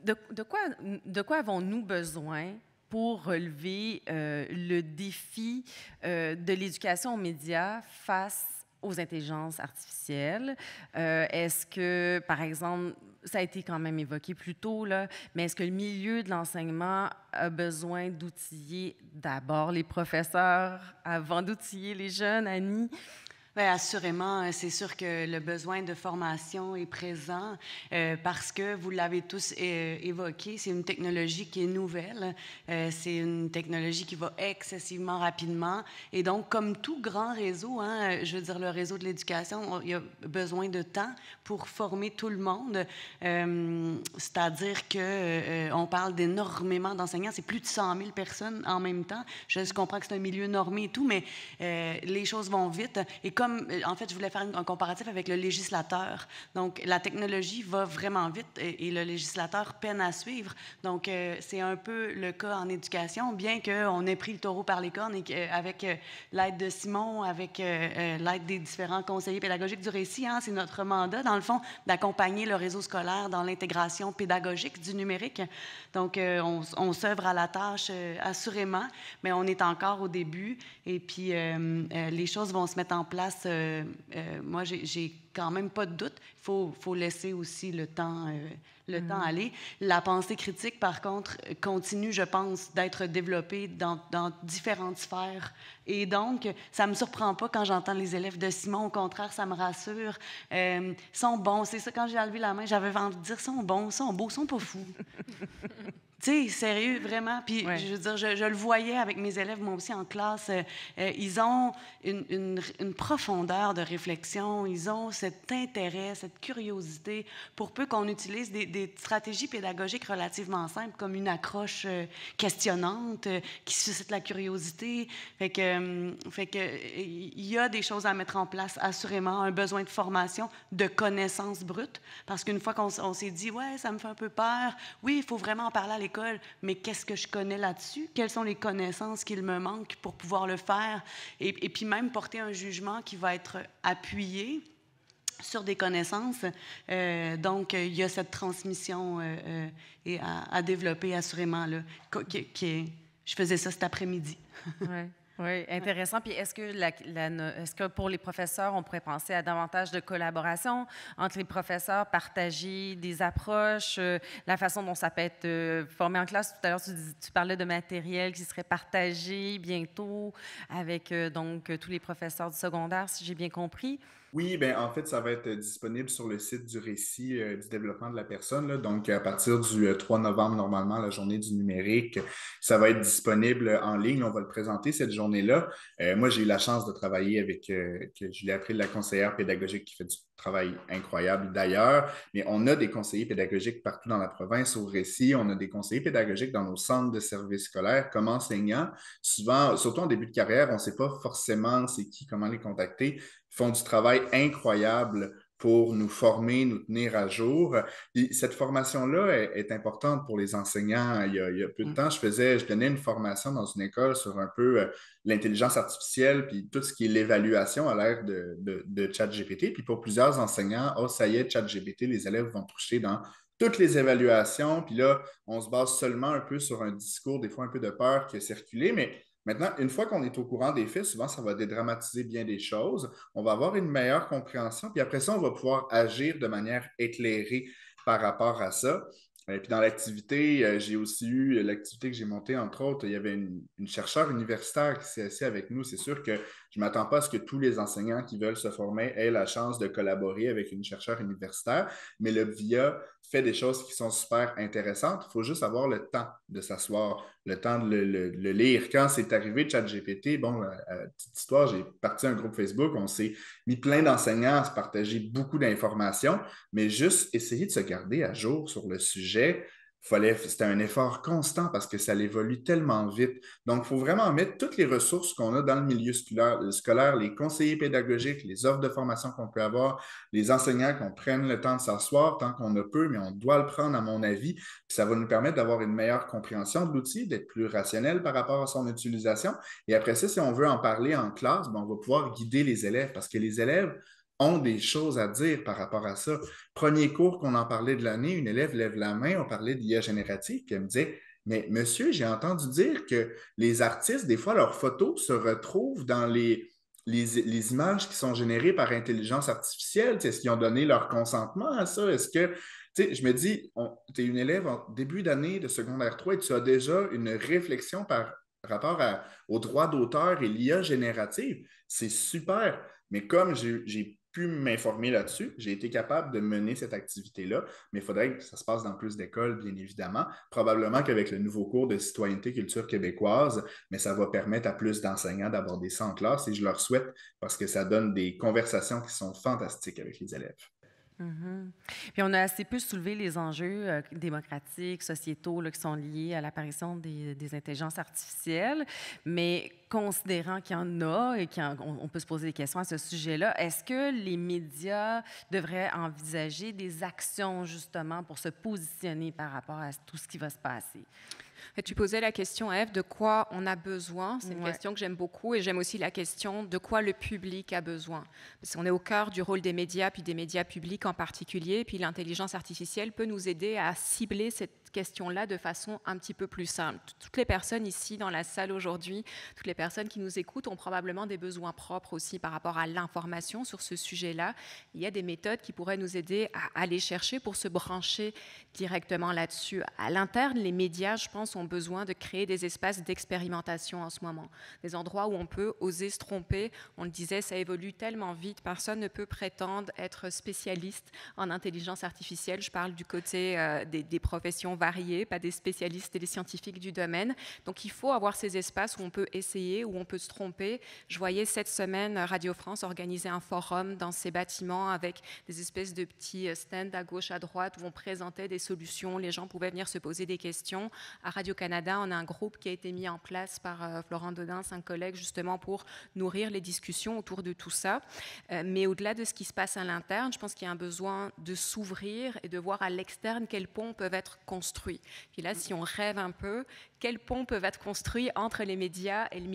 de quoi avons-nous besoin pour relever le défi de l'éducation aux médias face aux intelligences artificielles. Est-ce que, par exemple, ça a été quand même évoqué plus tôt, là, mais est-ce que le milieu de l'enseignement a besoin d'outiller d'abord les professeurs avant d'outiller les jeunes, Annie? Bien, assurément, c'est sûr que le besoin de formation est présent parce que, vous l'avez tous évoqué, c'est une technologie qui est nouvelle, c'est une technologie qui va excessivement rapidement et donc, comme tout grand réseau, hein, je veux dire, le réseau de l'éducation, il y a besoin de temps pour former tout le monde, c'est-à-dire qu'on parle d'énormément d'enseignants, c'est plus de 100 000 personnes en même temps. Je comprends que c'est un milieu normé et tout, mais les choses vont vite et comme, en fait, je voulais faire un comparatif avec le législateur. Donc, la technologie va vraiment vite et le législateur peine à suivre. Donc, c'est un peu le cas en éducation, bien qu'on ait pris le taureau par les cornes et qu'avec l'aide de Simon, avec l'aide des différents conseillers pédagogiques du récit, hein, c'est notre mandat, dans le fond, d'accompagner le réseau scolaire dans l'intégration pédagogique du numérique. Donc, on s'œuvre à la tâche assurément, mais on est encore au début et puis les choses vont se mettre en place. Moi, j'ai quand même pas de doute. Il faut laisser aussi le temps aller. La pensée critique, par contre, continue, je pense, d'être développée dans différentes sphères. Et donc, ça me surprend pas quand j'entends les élèves de Simon. Au contraire, ça me rassure. Sont bons. C'est ça, quand j'ai levé la main, j'avais envie de dire sont bons, sont beaux, sont pas fous. Tu sais, sérieux, vraiment. Puis, Ouais. je veux dire, je le voyais avec mes élèves, moi aussi, en classe. Ils ont une profondeur de réflexion. Ils ont cet intérêt, cette curiosité. Pour peu qu'on utilise des stratégies pédagogiques relativement simples, comme une accroche questionnante qui suscite la curiosité. Fait que, il y a des choses à mettre en place, assurément. Un besoin de formation, de connaissances brutes. Parce qu'une fois qu'on s'est dit, ouais, ça me fait un peu peur, oui, il faut vraiment en parler à l'école, mais qu'est-ce que je connais là-dessus? Quelles sont les connaissances qu'il me manque pour pouvoir le faire? Et puis même porter un jugement qui va être appuyé sur des connaissances. Donc, il y a cette transmission à développer assurément. Là, je faisais ça cet après-midi. Ouais. Oui, intéressant. Puis est-ce que pour les professeurs, on pourrait penser à davantage de collaboration entre les professeurs, partager des approches, la façon dont ça peut être formé en classe? Tout à l'heure, tu parlais de matériel qui serait partagé bientôt avec donc tous les professeurs du secondaire, si j'ai bien compris. Oui, ben en fait, ça va être disponible sur le site du récit du développement de la personne, là. Donc, à partir du 3 novembre, normalement, la journée du numérique, ça va être disponible en ligne. On va le présenter cette journée-là. Moi, j'ai eu la chance de travailler avec Julie April, la conseillère pédagogique qui fait du travail incroyable d'ailleurs. Mais on a des conseillers pédagogiques partout dans la province au récit. On a des conseillers pédagogiques dans nos centres de services scolaires comme enseignants. Souvent, surtout en début de carrière, on ne sait pas forcément c'est qui, comment les contacter, font du travail incroyable pour nous former, nous tenir à jour. Et cette formation-là est importante pour les enseignants. Il y a peu de temps, je donnais une formation dans une école sur un peu l'intelligence artificielle, puis tout ce qui est l'évaluation à l'ère de ChatGPT. Puis pour plusieurs enseignants, oh, ça y est, ChatGPT, les élèves vont toucher dans toutes les évaluations. Puis là, on se base seulement un peu sur un discours, des fois un peu de peur qui a circulé, mais maintenant, une fois qu'on est au courant des faits, souvent, ça va dédramatiser bien des choses. On va avoir une meilleure compréhension, puis après ça, on va pouvoir agir de manière éclairée par rapport à ça. Et puis dans l'activité, j'ai aussi eu l'activité que j'ai montée, entre autres, il y avait une chercheure universitaire qui s'est assise avec nous. C'est sûr que je ne m'attends pas à ce que tous les enseignants qui veulent se former aient la chance de collaborer avec une chercheure universitaire, mais le VIA fait des choses qui sont super intéressantes. Il faut juste avoir le temps de s'asseoir, le temps de le lire. Quand c'est arrivé ChatGPT, bon, petite histoire, j'ai parti un groupe Facebook, on s'est mis plein d'enseignants à se partager beaucoup d'informations, mais juste essayer de se garder à jour sur le sujet. C'était un effort constant parce que ça évolue tellement vite. Donc, il faut vraiment mettre toutes les ressources qu'on a dans le milieu scolaire, les conseillers pédagogiques, les offres de formation qu'on peut avoir, les enseignants qu'on prenne le temps de s'asseoir tant qu'on ne peut, mais on doit le prendre à mon avis. Puis ça va nous permettre d'avoir une meilleure compréhension de l'outil, d'être plus rationnel par rapport à son utilisation. Et après ça, si on veut en parler en classe, ben, on va pouvoir guider les élèves parce que les élèves ont des choses à dire par rapport à ça. Premier cours qu'on en parlait de l'année, une élève lève la main, on parlait d'IA générative, puis elle me disait, mais monsieur, j'ai entendu dire que les artistes, des fois, leurs photos se retrouvent dans les images qui sont générées par intelligence artificielle. Est-ce qu'ils ont donné leur consentement à ça? Est-ce que, tu sais, je me dis, tu es une élève en début d'année de secondaire 3 et tu as déjà une réflexion par rapport au droit d'auteur et l'IA générative. C'est super. Mais comme j'ai pu m'informer là-dessus, j'ai été capable de mener cette activité-là, mais il faudrait que ça se passe dans plus d'écoles, bien évidemment. Probablement qu'avec le nouveau cours de citoyenneté culture québécoise, mais ça va permettre à plus d'enseignants d'aborder ça en classe et je leur souhaite parce que ça donne des conversations qui sont fantastiques avec les élèves. Mm-hmm. Puis on a assez peu soulevé les enjeux démocratiques, sociétaux là, qui sont liés à l'apparition des intelligences artificielles, mais considérant qu'il y en a et on peut se poser des questions à ce sujet-là, est-ce que les médias devraient envisager des actions justement pour se positionner par rapport à tout ce qui va se passer? Et tu posais la question, Ève, de quoi on a besoin. C'est une question que j'aime beaucoup et j'aime aussi la question de quoi le public a besoin. Parce qu'on est au cœur du rôle des médias, puis des médias publics en particulier, puis l'intelligence artificielle peut nous aider à cibler cette question-là de façon un petit peu plus simple. Toutes les personnes ici dans la salle aujourd'hui, toutes les personnes qui nous écoutent ont probablement des besoins propres aussi par rapport à l'information sur ce sujet-là. Il y a des méthodes qui pourraient nous aider à aller chercher pour se brancher directement là-dessus. À l'interne, les médias, je pense, ont besoin de créer des espaces d'expérimentation en ce moment. Des endroits où on peut oser se tromper. On le disait, ça évolue tellement vite. Personne ne peut prétendre être spécialiste en intelligence artificielle. Je parle du côté des professions variés, pas des spécialistes et des scientifiques du domaine. Donc il faut avoir ces espaces où on peut essayer, où on peut se tromper. Je voyais cette semaine Radio France organiser un forum dans ces bâtiments avec des espèces de petits stands à gauche, à droite où on présentait des solutions. Les gens pouvaient venir se poser des questions. À Radio-Canada, on a un groupe qui a été mis en place par Florent Dodin, un collègue, justement pour nourrir les discussions autour de tout ça. Mais au-delà de ce qui se passe à l'interne, je pense qu'il y a un besoin de s'ouvrir et de voir à l'externe quels ponts peuvent être construits. Puis là, si on rêve un peu, quels ponts peuvent être construits entre les médias et le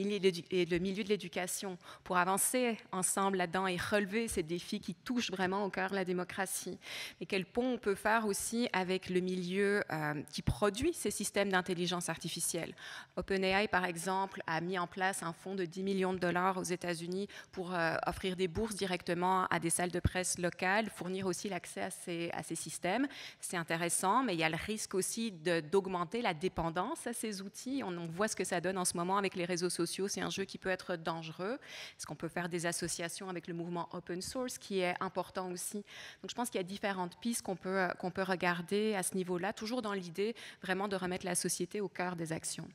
milieu de l'éducation pour avancer ensemble là-dedans et relever ces défis qui touchent vraiment au cœur de la démocratie. Et quels ponts on peut faire aussi avec le milieu qui produit ces systèmes d'intelligence artificielle. OpenAI, par exemple, a mis en place un fonds de $10 millions aux États-Unis pour offrir des bourses directement à des salles de presse locales, fournir aussi l'accès à ces systèmes. C'est intéressant, mais il y a le risque aussi d'augmenter la dépendance à ces outils. On voit ce que ça donne en ce moment avec les réseaux sociaux. C'est un jeu qui peut être dangereux. Est-ce qu'on peut faire des associations avec le mouvement open source, qui est important aussi? Donc, je pense qu'il y a différentes pistes qu'on peut regarder à ce niveau-là, toujours dans l'idée vraiment de remettre la société au cœur des actions.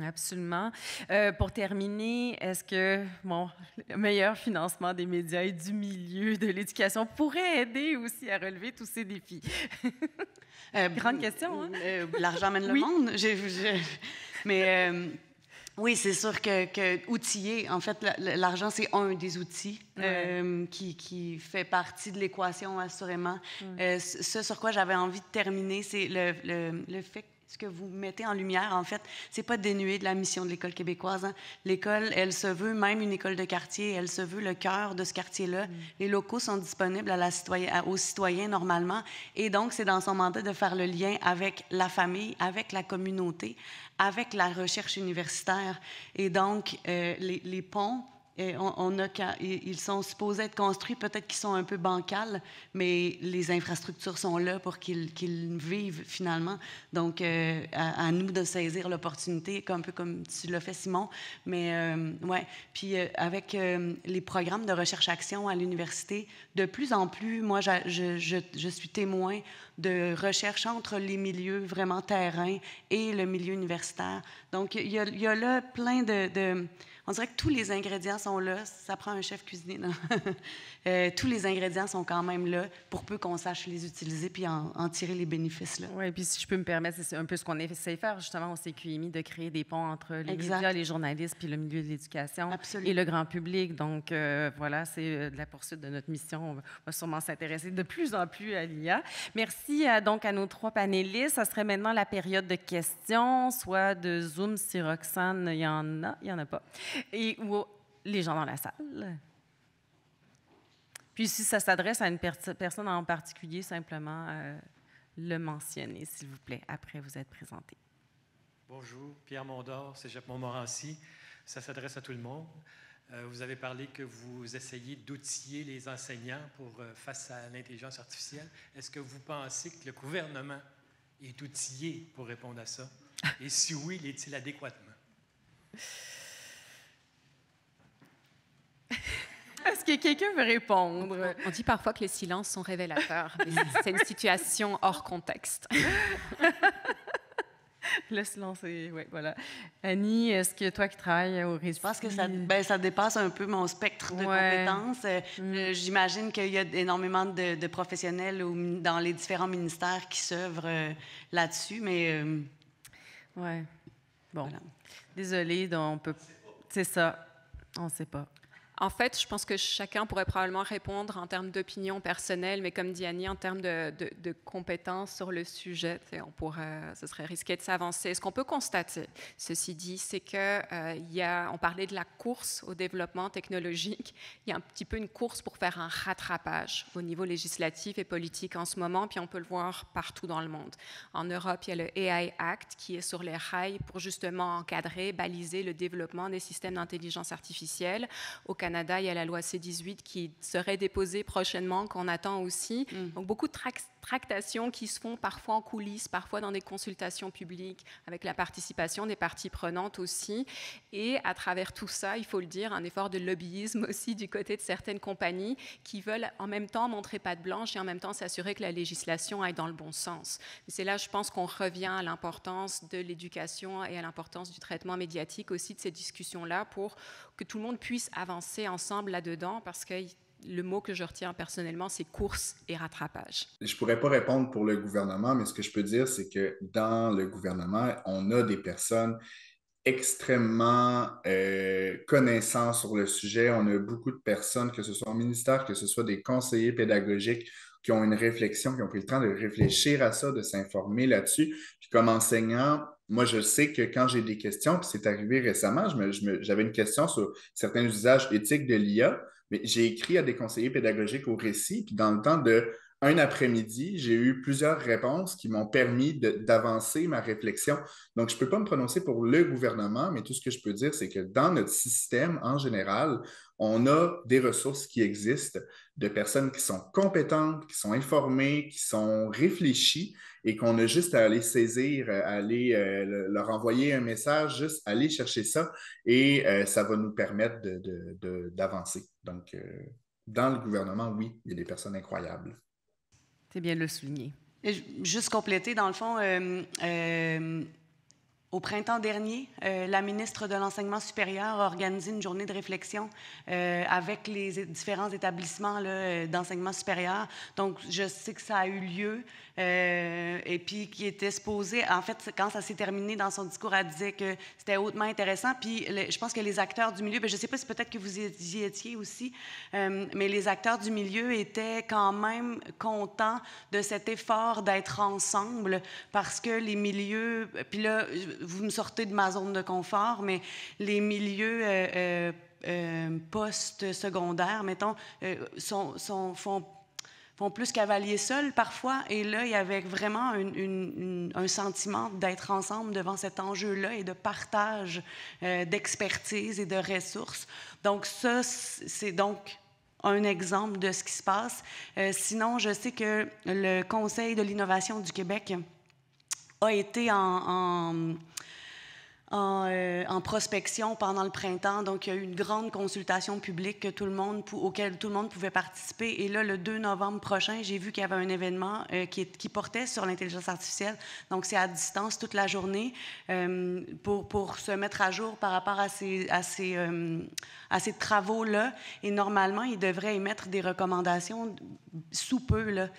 Absolument. Pour terminer, est-ce que le meilleur financement des médias et du milieu de l'éducation pourrait aider aussi à relever tous ces défis? Grande question, hein? L'argent mène le monde. Mais oui, c'est sûr que outiller, en fait, l'argent, c'est un des outils qui fait partie de l'équation, assurément. Ce sur quoi j'avais envie de terminer, c'est le fait que ce que vous mettez en lumière, en fait, c'est pas dénué de la mission de l'École québécoise. Hein. L'école, elle se veut même une école de quartier, elle se veut le cœur de ce quartier-là. Les locaux sont disponibles aux citoyens normalement, et donc c'est dans son mandat de faire le lien avec la famille, avec la communauté, avec la recherche universitaire. Et donc, les ponts, ils sont supposés être construits, peut-être qu'ils sont un peu bancals, mais les infrastructures sont là pour qu'ils vivent finalement. Donc, à nous de saisir l'opportunité, un peu comme tu l'as fait, Simon. Mais, ouais. Puis, avec les programmes de recherche-action à l'université, de plus en plus, moi, je suis témoin de recherche entre les milieux vraiment terrain et le milieu universitaire. Donc, il y a là plein on dirait que tous les ingrédients sont là. Ça prend un chef cuisinier. Tous les ingrédients sont quand même là pour peu qu'on sache les utiliser puis en tirer les bénéfices. Oui, puis si je peux me permettre, c'est un peu ce qu'on essaie de faire justement au CQIMI, de créer des ponts entre les médias, les journalistes, puis le milieu de l'éducation et le grand public. Donc, voilà, c'est de la poursuite de notre mission. On va sûrement s'intéresser de plus en plus à l'IA. Merci donc à nos 3 panélistes. Ça serait maintenant la période de questions, soit de Zoom, si Roxane, il y en a pas. Ou les gens dans la salle. Puis si ça s'adresse à une personne en particulier, simplement le mentionner, s'il vous plaît, après vous être présenté. Bonjour, Pierre Mondor, Cégep Montmorency. Ça s'adresse à tout le monde. Vous avez parlé que vous essayez d'outiller les enseignants face à l'intelligence artificielle. Est-ce que vous pensez que le gouvernement est outillé pour répondre à ça? Et si oui, l'est-il adéquatement? Est-ce que quelqu'un veut répondre? On dit parfois que les silences sont révélateurs, mais c'est une situation hors contexte. Le silence, oui, voilà. Annie, est-ce que toi qui travailles au récit... Je pense que ça dépasse un peu mon spectre de compétences. J'imagine qu'il y a énormément de professionnels dans les différents ministères qui s'œuvrent là-dessus, mais... Oui. Bon. Voilà. Désolée, on peut... C'est ça. On ne sait pas. En fait, je pense que chacun pourrait probablement répondre en termes d'opinion personnelle, mais comme dit Annie, en termes de compétences sur le sujet, ce serait risqué de s'avancer. Ce qu'on peut constater, ceci dit, c'est on parlait de la course au développement technologique. Il y a un petit peu une course pour faire un rattrapage au niveau législatif et politique en ce moment, puis on peut le voir partout dans le monde. En Europe, il y a le AI Act qui est sur les rails pour justement encadrer, baliser le développement des systèmes d'intelligence artificielle. Au Canada, Canada, il y a la loi C-18 qui serait déposée prochainement, qu'on attend aussi. Donc, beaucoup de tractations qui se font parfois en coulisses, parfois dans des consultations publiques, avec la participation des parties prenantes aussi. Et à travers tout ça, il faut le dire, un effort de lobbyisme aussi du côté de certaines compagnies qui veulent en même temps montrer patte blanche et en même temps s'assurer que la législation aille dans le bon sens. Et c'est là, je pense, qu'on revient à l'importance de l'éducation et à l'importance du traitement médiatique aussi de ces discussions-là pour que tout le monde puisse avancer ensemble là-dedans, parce que le mot que je retiens personnellement, c'est course et rattrapage. Je ne pourrais pas répondre pour le gouvernement, mais ce que je peux dire, c'est que dans le gouvernement, on a des personnes extrêmement connaissants sur le sujet. On a beaucoup de personnes, que ce soit au ministère, que ce soit des conseillers pédagogiques, qui ont une réflexion, qui ont pris le temps de réfléchir à ça, de s'informer là-dessus. Puis comme enseignant, moi, je sais que quand j'ai des questions, puis c'est arrivé récemment, j'avais une question sur certains usages éthiques de l'IA, mais j'ai écrit à des conseillers pédagogiques au récit, puis dans le temps de un après-midi, j'ai eu plusieurs réponses qui m'ont permis d'avancer ma réflexion. Donc, je ne peux pas me prononcer pour le gouvernement, mais tout ce que je peux dire, c'est que dans notre système en général, on a des ressources qui existent, de personnes qui sont compétentes, qui sont informées, qui sont réfléchies et qu'on a juste à aller saisir, à aller leur envoyer un message, juste aller chercher ça et ça va nous permettre d'avancer. Donc, dans le gouvernement, oui, il y a des personnes incroyables. C'est bien de le souligner. Et juste compléter, dans le fond, au printemps dernier, la ministre de l'Enseignement supérieur a organisé une journée de réflexion avec les différents établissements d'enseignement supérieur. Donc, je sais que ça a eu lieu et puis qui était supposé, en fait, quand ça s'est terminé dans son discours, elle disait que c'était hautement intéressant. Puis, je pense que les acteurs du milieu, bien, je ne sais pas si peut-être que vous y étiez aussi, mais les acteurs du milieu étaient quand même contents de cet effort d'être ensemble parce que les milieux, puis là, vous me sortez de ma zone de confort, mais les milieux post-secondaires, mettons, font plus cavalier seul parfois. Et là, il y avait vraiment un sentiment d'être ensemble devant cet enjeu-là et de partage d'expertise et de ressources. Donc ça, c'est donc un exemple de ce qui se passe. Sinon, je sais que le Conseil de l'innovation du Québec a été en prospection pendant le printemps. Donc, il y a eu une grande consultation publique auquel tout le monde pouvait participer. Et là, le 2 novembre prochain, j'ai vu qu'il y avait un événement qui portait sur l'intelligence artificielle. Donc, c'est à distance toute la journée pour se mettre à jour par rapport à ces travaux-là. Et normalement, ils devraient émettre des recommandations sous peu. Là.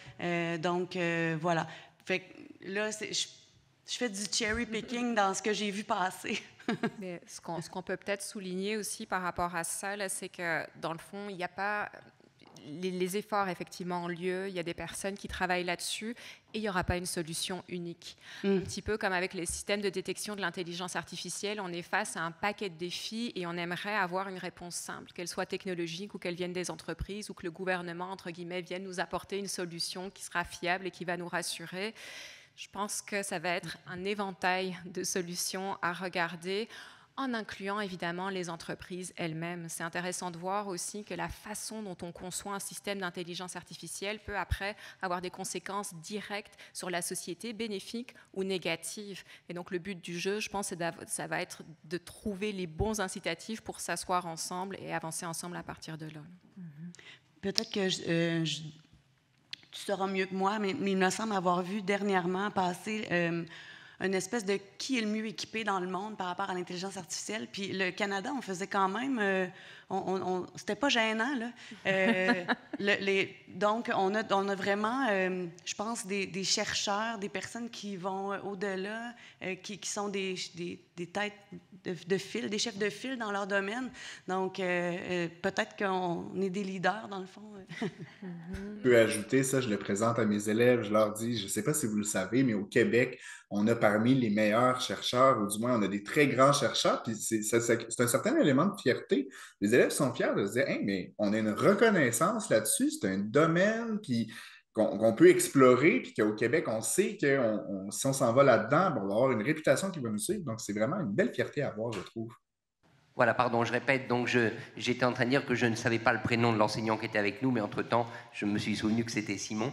Donc, voilà. Fait que là, je fais du cherry picking dans ce que j'ai vu passer. Mais ce qu'on peut peut-être souligner aussi par rapport à ça, c'est que dans le fond, il n'y a pas... Les efforts, effectivement, ont lieu, il y a des personnes qui travaillent là-dessus et il n'y aura pas une solution unique. Un petit peu comme avec les systèmes de détection de l'intelligence artificielle, on est face à un paquet de défis et on aimerait avoir une réponse simple, qu'elle soit technologique ou qu'elle vienne des entreprises ou que le gouvernement, entre guillemets, vienne nous apporter une solution qui sera fiable et qui va nous rassurer. Je pense que ça va être un éventail de solutions à regarder, en incluant évidemment les entreprises elles-mêmes. C'est intéressant de voir aussi que la façon dont on conçoit un système d'intelligence artificielle peut après avoir des conséquences directes sur la société, bénéfiques ou négatives. Et donc le but du jeu, je pense, ça va être de trouver les bons incitatifs pour s'asseoir ensemble et avancer ensemble à partir de là. Peut-être que tu sauras mieux que moi, mais il me semble avoir vu dernièrement passer une espèce de qui est le mieux équipé dans le monde par rapport à l'intelligence artificielle. Puis le Canada, on faisait quand même... c'était pas gênant, là. Donc, on a vraiment, je pense, des chercheurs, des personnes qui vont au-delà, qui sont des têtes de file, des chefs de file dans leur domaine. Donc, peut-être qu'on est des leaders, dans le fond. Je peux ajouter ça, je le présente à mes élèves, je leur dis, je ne sais pas si vous le savez, mais au Québec, on a parmi les meilleurs chercheurs, ou du moins, on a des très grands chercheurs, puis c'est un certain élément de fierté. Les élèves sont fiers de se dire, hey, mais on a une reconnaissance là-dessus, c'est un domaine qu'on peut explorer, puis qu'au Québec, on sait que si on s'en va là-dedans, on va avoir une réputation qui va nous suivre. Donc, c'est vraiment une belle fierté à avoir, je trouve. Voilà, pardon, je répète, donc j'étais en train de dire que je ne savais pas le prénom de l'enseignant qui était avec nous, mais entre-temps, je me suis souvenu que c'était Simon.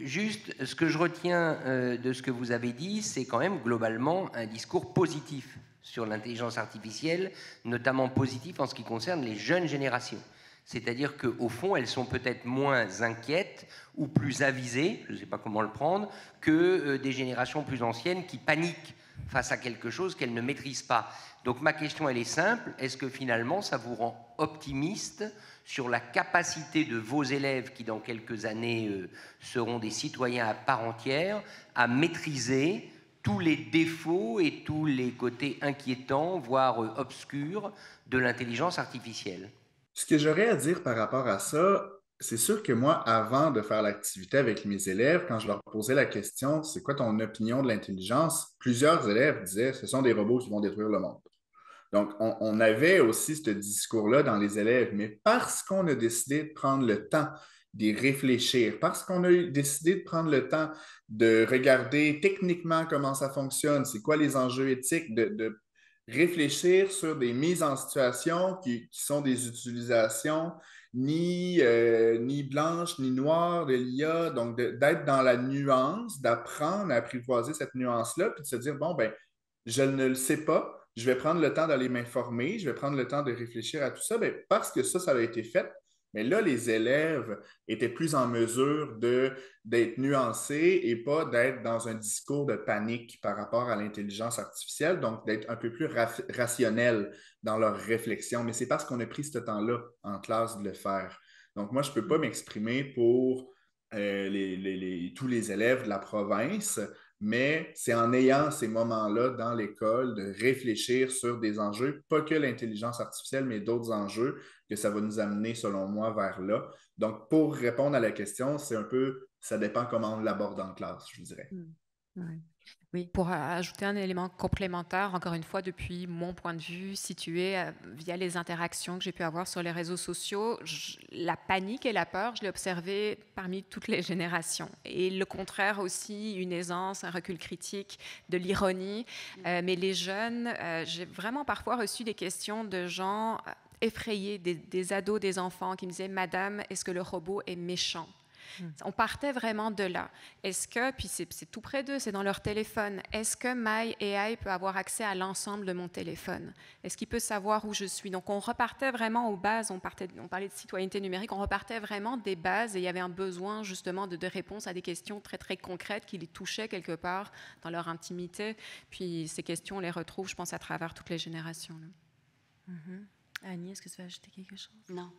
Juste, ce que je retiens de ce que vous avez dit, c'est quand même globalement un discours positif sur l'intelligence artificielle, notamment positif en ce qui concerne les jeunes générations. C'est-à-dire qu'au fond, elles sont peut-être moins inquiètes ou plus avisées, je ne sais pas comment le prendre, que des générations plus anciennes qui paniquent face à quelque chose qu'elles ne maîtrisent pas. Donc ma question, elle est simple. Est-ce que finalement, ça vous rend optimiste sur la capacité de vos élèves, qui dans quelques années seront des citoyens à part entière, à maîtriser tous les défauts et tous les côtés inquiétants, voire obscurs, de l'intelligence artificielle? Ce que j'aurais à dire par rapport à ça, c'est sûr que moi, avant de faire l'activité avec mes élèves, quand je leur posais la question, c'est quoi ton opinion de l'intelligence, plusieurs élèves disaient, ce sont des robots qui vont détruire le monde. Donc, on avait aussi ce discours-là dans les élèves, mais parce qu'on a décidé de prendre le temps d'y réfléchir, parce qu'on a décidé de prendre le temps de regarder techniquement comment ça fonctionne, c'est quoi les enjeux éthiques, de réfléchir sur des mises en situation qui sont des utilisations ni blanches ni noires de l'IA, donc d'être dans la nuance, d'apprendre à apprivoiser cette nuance-là, puis de se dire, bon, ben, je ne le sais pas, je vais prendre le temps d'aller m'informer, je vais prendre le temps de réfléchir à tout ça, bien, parce que ça a été fait. Mais là, les élèves étaient plus en mesure d'être nuancés et pas d'être dans un discours de panique par rapport à l'intelligence artificielle, donc d'être un peu plus rationnels dans leur réflexion. Mais c'est parce qu'on a pris ce temps-là en classe de le faire. Donc, moi, je ne peux pas m'exprimer pour tous les élèves de la province, mais c'est en ayant ces moments-là dans l'école de réfléchir sur des enjeux, pas que l'intelligence artificielle, mais d'autres enjeux, que ça va nous amener, selon moi, vers là. Donc, pour répondre à la question, c'est un peu, ça dépend comment on l'aborde en classe, je vous dirais. Ouais. Oui, pour ajouter un élément complémentaire, encore une fois, depuis mon point de vue, situé via les interactions que j'ai pu avoir sur les réseaux sociaux, la panique et la peur, je l'ai observé parmi toutes les générations. Et le contraire aussi, une aisance, un recul critique, de l'ironie. Mais les jeunes, j'ai vraiment parfois reçu des questions de gens effrayés, des ados, des enfants qui me disaient « Madame, est-ce que le robot est méchant ?» On partait vraiment de là. Est-ce que, puis c'est tout près d'eux, c'est dans leur téléphone, est-ce que My AI peut avoir accès à l'ensemble de mon téléphone? Est-ce qu'il peut savoir où je suis? Donc on repartait vraiment aux bases, on parlait de citoyenneté numérique, on repartait vraiment des bases et il y avait un besoin justement de réponses à des questions très très concrètes qui les touchaient quelque part dans leur intimité. Puis ces questions, on les retrouve, je pense, à travers toutes les générations. Annie, est-ce que tu veux ajouter quelque chose? Non.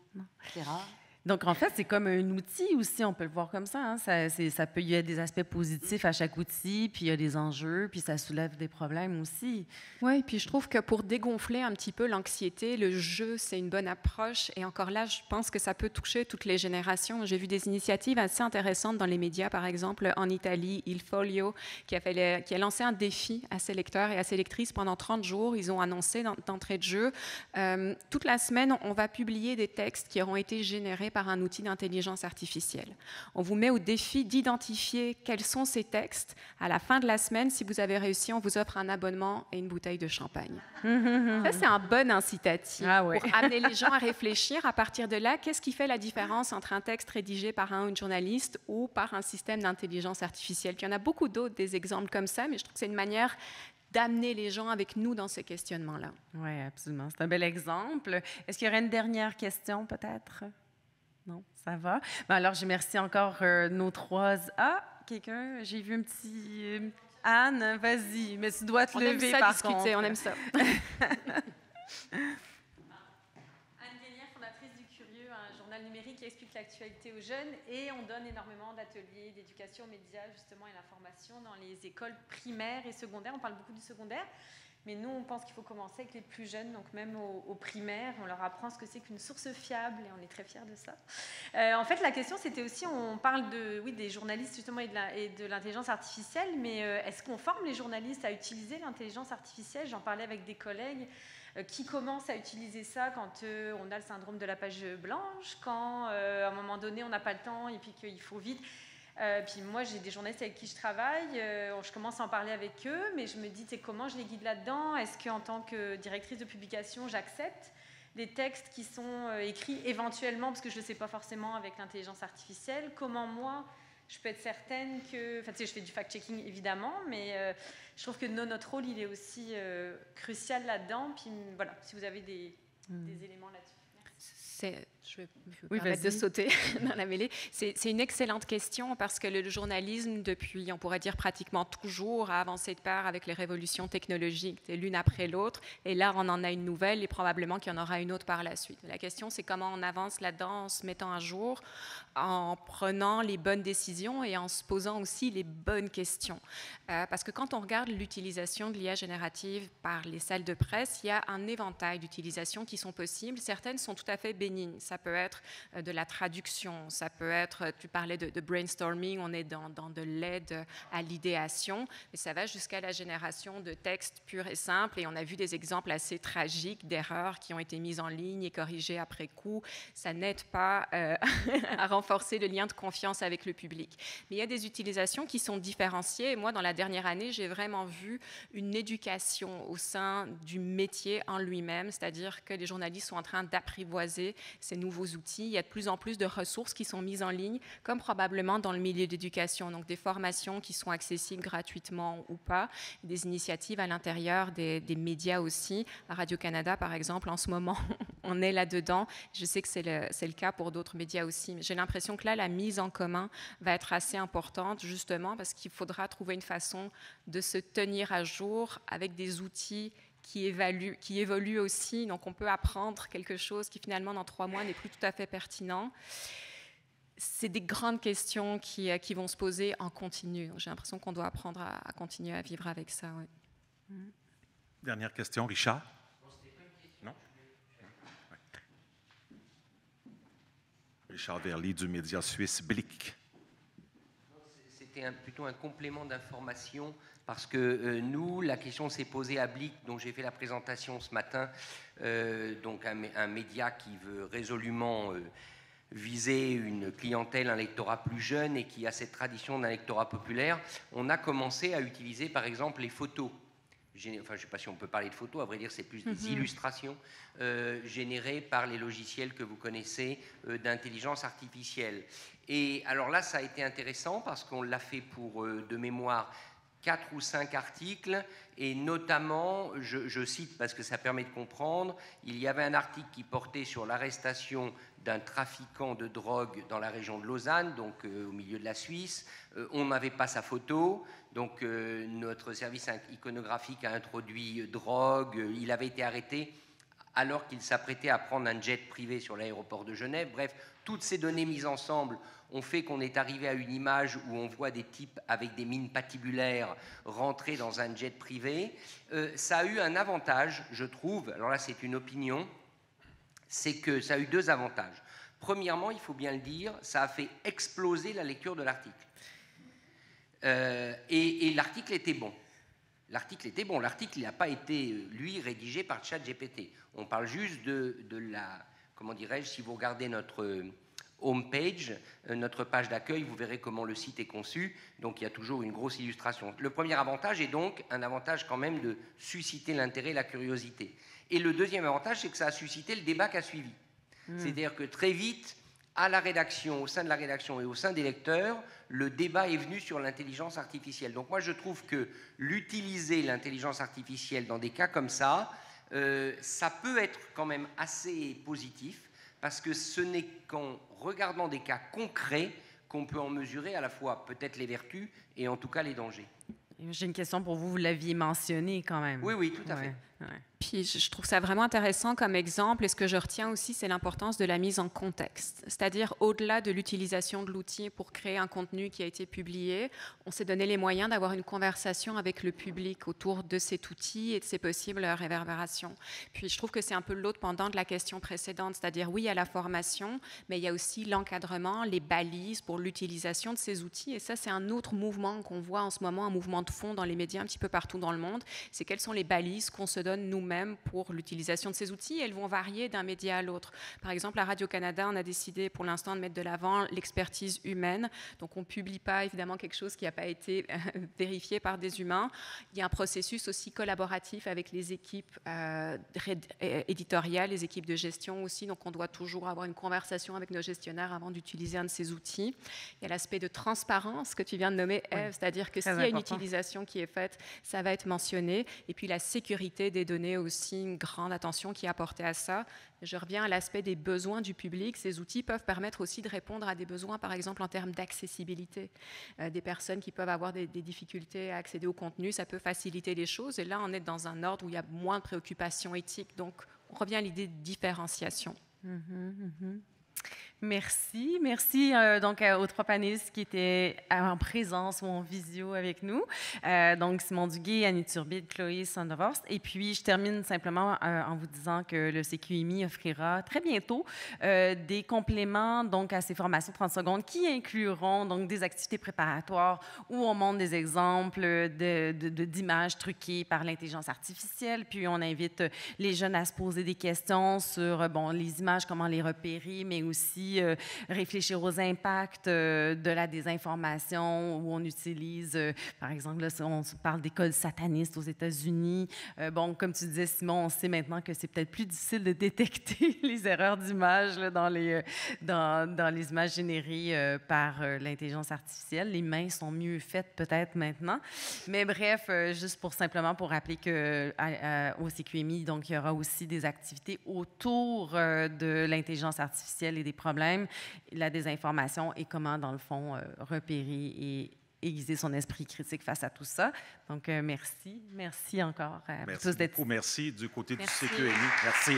C'est rare. Donc, en fait, c'est comme un outil aussi, on peut le voir comme ça. Hein? Il y a des aspects positifs à chaque outil, puis il y a des enjeux, puis ça soulève des problèmes aussi. Oui, puis je trouve que pour dégonfler un petit peu l'anxiété, le jeu, c'est une bonne approche. Et encore là, je pense que ça peut toucher toutes les générations. J'ai vu des initiatives assez intéressantes dans les médias, par exemple, en Italie, Il Foglio, qui a lancé un défi à ses lecteurs et à ses lectrices pendant 30 jours. Ils ont annoncé d'entrée de jeu, toute la semaine, on va publier des textes qui auront été générés par un outil d'intelligence artificielle. On vous met au défi d'identifier quels sont ces textes. À la fin de la semaine, si vous avez réussi, on vous offre un abonnement et une bouteille de champagne. Ça, c'est un bon incitatif pour amener les gens à réfléchir. À partir de là, qu'est-ce qui fait la différence entre un texte rédigé par un ou une journaliste ou par un système d'intelligence artificielle? Puis il y en a beaucoup d'autres, des exemples comme ça, mais je trouve que c'est une manière d'amener les gens avec nous dans ce questionnement-là. Oui, absolument. C'est un bel exemple. Est-ce qu'il y aurait une dernière question, peut-être? Non, ça va. Ben alors, je remercie encore nos trois. Ah, quelqu'un, j'ai vu un petit... Anne, vas-y, mais tu dois te lever par discuter, contre. On aime ça. Anne Guénière, fondatrice du Curieux, un journal numérique qui explique l'actualité aux jeunes, et on donne énormément d'ateliers d'éducation aux médias justement et l'information dans les écoles primaires et secondaires. On parle beaucoup du secondaire. Mais nous, on pense qu'il faut commencer avec les plus jeunes, donc même aux primaires, on leur apprend ce que c'est qu'une source fiable, et on est très fiers de ça. En fait, la question, c'était aussi, on parle des journalistes justement et de l'intelligence artificielle, mais est-ce qu'on forme les journalistes à utiliser l'intelligence artificielle? J'en parlais avec des collègues qui commencent à utiliser ça quand on a le syndrome de la page blanche, quand à un moment donné, on n'a pas le temps et puis qu'il faut vite. Puis moi, j'ai des journalistes avec qui je travaille, je commence à en parler avec eux, mais je me dis, comment je les guide là-dedans? Est-ce qu'en tant que directrice de publication, j'accepte des textes qui sont écrits éventuellement, parce que je ne le sais pas forcément avec l'intelligence artificielle? Comment moi, je peux être certaine que... Enfin, tu sais, je fais du fact-checking, évidemment, mais je trouve que notre rôle, il est aussi crucial là-dedans. Puis voilà, si vous avez des éléments là-dessus. Je vais me permettre de sauter dans la mêlée. C'est une excellente question parce que le journalisme, depuis, on pourrait dire pratiquement toujours, a avancé de pair avec les révolutions technologiques, l'une après l'autre. Et là, on en a une nouvelle et probablement qu'il y en aura une autre par la suite. La question, c'est comment on avance là-dedans en se mettant à jour, en prenant les bonnes décisions et en se posant aussi les bonnes questions. Parce que quand on regarde l'utilisation de l'IA générative par les salles de presse, il y a un éventail d'utilisations qui sont possibles. Certaines sont tout à fait bénignes. Ça peut être de la traduction, ça peut être, tu parlais de brainstorming, on est dans de l'aide à l'idéation, mais ça va jusqu'à la génération de textes purs et simples. Et on a vu des exemples assez tragiques d'erreurs qui ont été mises en ligne et corrigées après coup. Ça n'aide pas à renforcer le lien de confiance avec le public. Mais il y a des utilisations qui sont différenciées. Et moi, dans la dernière année, j'ai vraiment vu une éducation au sein du métier en lui-même, c'est-à-dire que les journalistes sont en train d'apprivoiser ces nouveaux outils. Il y a de plus en plus de ressources qui sont mises en ligne, comme probablement dans le milieu d'éducation. Donc, des formations qui sont accessibles gratuitement ou pas, des initiatives à l'intérieur des médias aussi. À Radio-Canada, par exemple, en ce moment, on est là-dedans. Je sais que c'est le cas pour d'autres médias aussi. Mais j'ai l'impression que là, la mise en commun va être assez importante, justement, parce qu'il faudra trouver une façon de se tenir à jour avec des outils qui évolue aussi. Donc, on peut apprendre quelque chose qui, finalement, dans 3 mois, n'est plus tout à fait pertinent. C'est des grandes questions qui vont se poser en continu. J'ai l'impression qu'on doit apprendre à continuer à vivre avec ça. Ouais. Dernière question, Richard? Non? Ouais. Richard Verly du média suisse Blick. C'était plutôt un complément d'information parce que nous, la question s'est posée à Blick, dont j'ai fait la présentation ce matin, donc un média qui veut résolument viser une clientèle, un lectorat plus jeune et qui a cette tradition d'un lectorat populaire. On a commencé à utiliser par exemple les photos. Enfin, je ne sais pas si on peut parler de photos, à vrai dire c'est plus des illustrations générées par les logiciels que vous connaissez d'intelligence artificielle. Et alors là, ça a été intéressant parce qu'on l'a fait pour, de mémoire, 4 ou 5 articles, et notamment, je cite parce que ça permet de comprendre, il y avait un article qui portait sur l'arrestation d'un trafiquant de drogue dans la région de Lausanne, donc au milieu de la Suisse. On n'avait pas sa photo, donc notre service iconographique a introduit drogue, il avait été arrêté alors qu'il s'apprêtait à prendre un jet privé sur l'aéroport de Genève. Bref, toutes ces données mises ensemble ont fait qu'on est arrivé à une image où on voit des types avec des mines patibulaires rentrer dans un jet privé. Ça a eu un avantage, je trouve, alors là c'est une opinion, c'est que ça a eu 2 avantages. Premièrement, il faut bien le dire, ça a fait exploser la lecture de l'article. Et l'article était bon. L'article était bon. L'article n'a pas été, lui, rédigé par ChatGPT. On parle juste de la... Comment dirais-je, si vous regardez notre homepage, notre page d'accueil, vous verrez comment le site est conçu. Donc, il y a toujours une grosse illustration. Le premier avantage est donc un avantage quand même de susciter l'intérêt et la curiosité. Et le deuxième avantage, c'est que ça a suscité le débat qui a suivi. C'est-à-dire que très vite, à la rédaction, au sein de la rédaction et au sein des lecteurs, le débat est venu sur l'intelligence artificielle. Donc moi, je trouve que l'utiliser l'intelligence artificielle dans des cas comme ça, ça peut être quand même assez positif, parce que ce n'est qu'en regardant des cas concrets qu'on peut en mesurer à la fois peut-être les vertus et en tout cas les dangers. J'ai une question pour vous, vous l'aviez mentionné quand même. Oui, oui, tout à fait. Ouais. Puis je trouve ça vraiment intéressant comme exemple, et ce que je retiens aussi, c'est l'importance de la mise en contexte. C'est-à-dire, au-delà de l'utilisation de l'outil pour créer un contenu qui a été publié, on s'est donné les moyens d'avoir une conversation avec le public autour de cet outil et de ses possibles réverbérations. Puis je trouve que c'est un peu l'autre pendant de la question précédente, c'est-à-dire, oui, il y a la formation, mais il y a aussi l'encadrement, les balises pour l'utilisation de ces outils, et ça, c'est un autre mouvement qu'on voit en ce moment, un mouvement de fond dans les médias un petit peu partout dans le monde, c'est quelles sont les balises qu'on se donne nous-mêmes pour l'utilisation de ces outils. Elles vont varier d'un média à l'autre. Par exemple, à Radio-Canada, on a décidé pour l'instant de mettre de l'avant l'expertise humaine. Donc, on ne publie pas évidemment quelque chose qui n'a pas été vérifié par des humains. Il y a un processus aussi collaboratif avec les équipes éditoriales, les équipes de gestion aussi. Donc, on doit toujours avoir une conversation avec nos gestionnaires avant d'utiliser un de ces outils. Il y a l'aspect de transparence que tu viens de nommer, Ève, c'est-à-dire que s'il y a une utilisation qui est faite, ça va être mentionné. Et puis, la sécurité des données aussi, une grande attention qui est apportée à ça. Je reviens à l'aspect des besoins du public. Ces outils peuvent permettre aussi de répondre à des besoins, par exemple, en termes d'accessibilité. Des personnes qui peuvent avoir des difficultés à accéder au contenu, ça peut faciliter les choses. Et là, on est dans un ordre où il y a moins de préoccupations éthiques. Donc, on revient à l'idée de différenciation. Merci. Merci donc aux 3 panélistes qui étaient en présence ou en visio avec nous. Donc, Simon Duguay, Annie Turbide, Chloé Sonderhorst. Et puis, je termine simplement en vous disant que le CQMI offrira très bientôt des compléments donc, à ces formations 30 secondes qui incluront donc, des activités préparatoires où on montre des exemples d'images truquées par l'intelligence artificielle. Puis, on invite les jeunes à se poser des questions sur les images, comment les repérer, mais aussi réfléchir aux impacts de la désinformation où on utilise, par exemple, là, on parle d'écoles satanistes aux États-Unis. Comme tu disais, Simon, on sait maintenant que c'est peut-être plus difficile de détecter les erreurs d'image dans les images générées par l'intelligence artificielle. Les mains sont mieux faites peut-être maintenant. Mais bref, juste simplement pour rappeler qu'au CQMI, donc, il y aura aussi des activités autour de l'intelligence artificielle et des problèmes, la désinformation et comment, dans le fond, repérer et aiguiser son esprit critique face à tout ça. Donc, merci. Merci encore à tous d'être ici. Merci du côté du CQMI. Merci.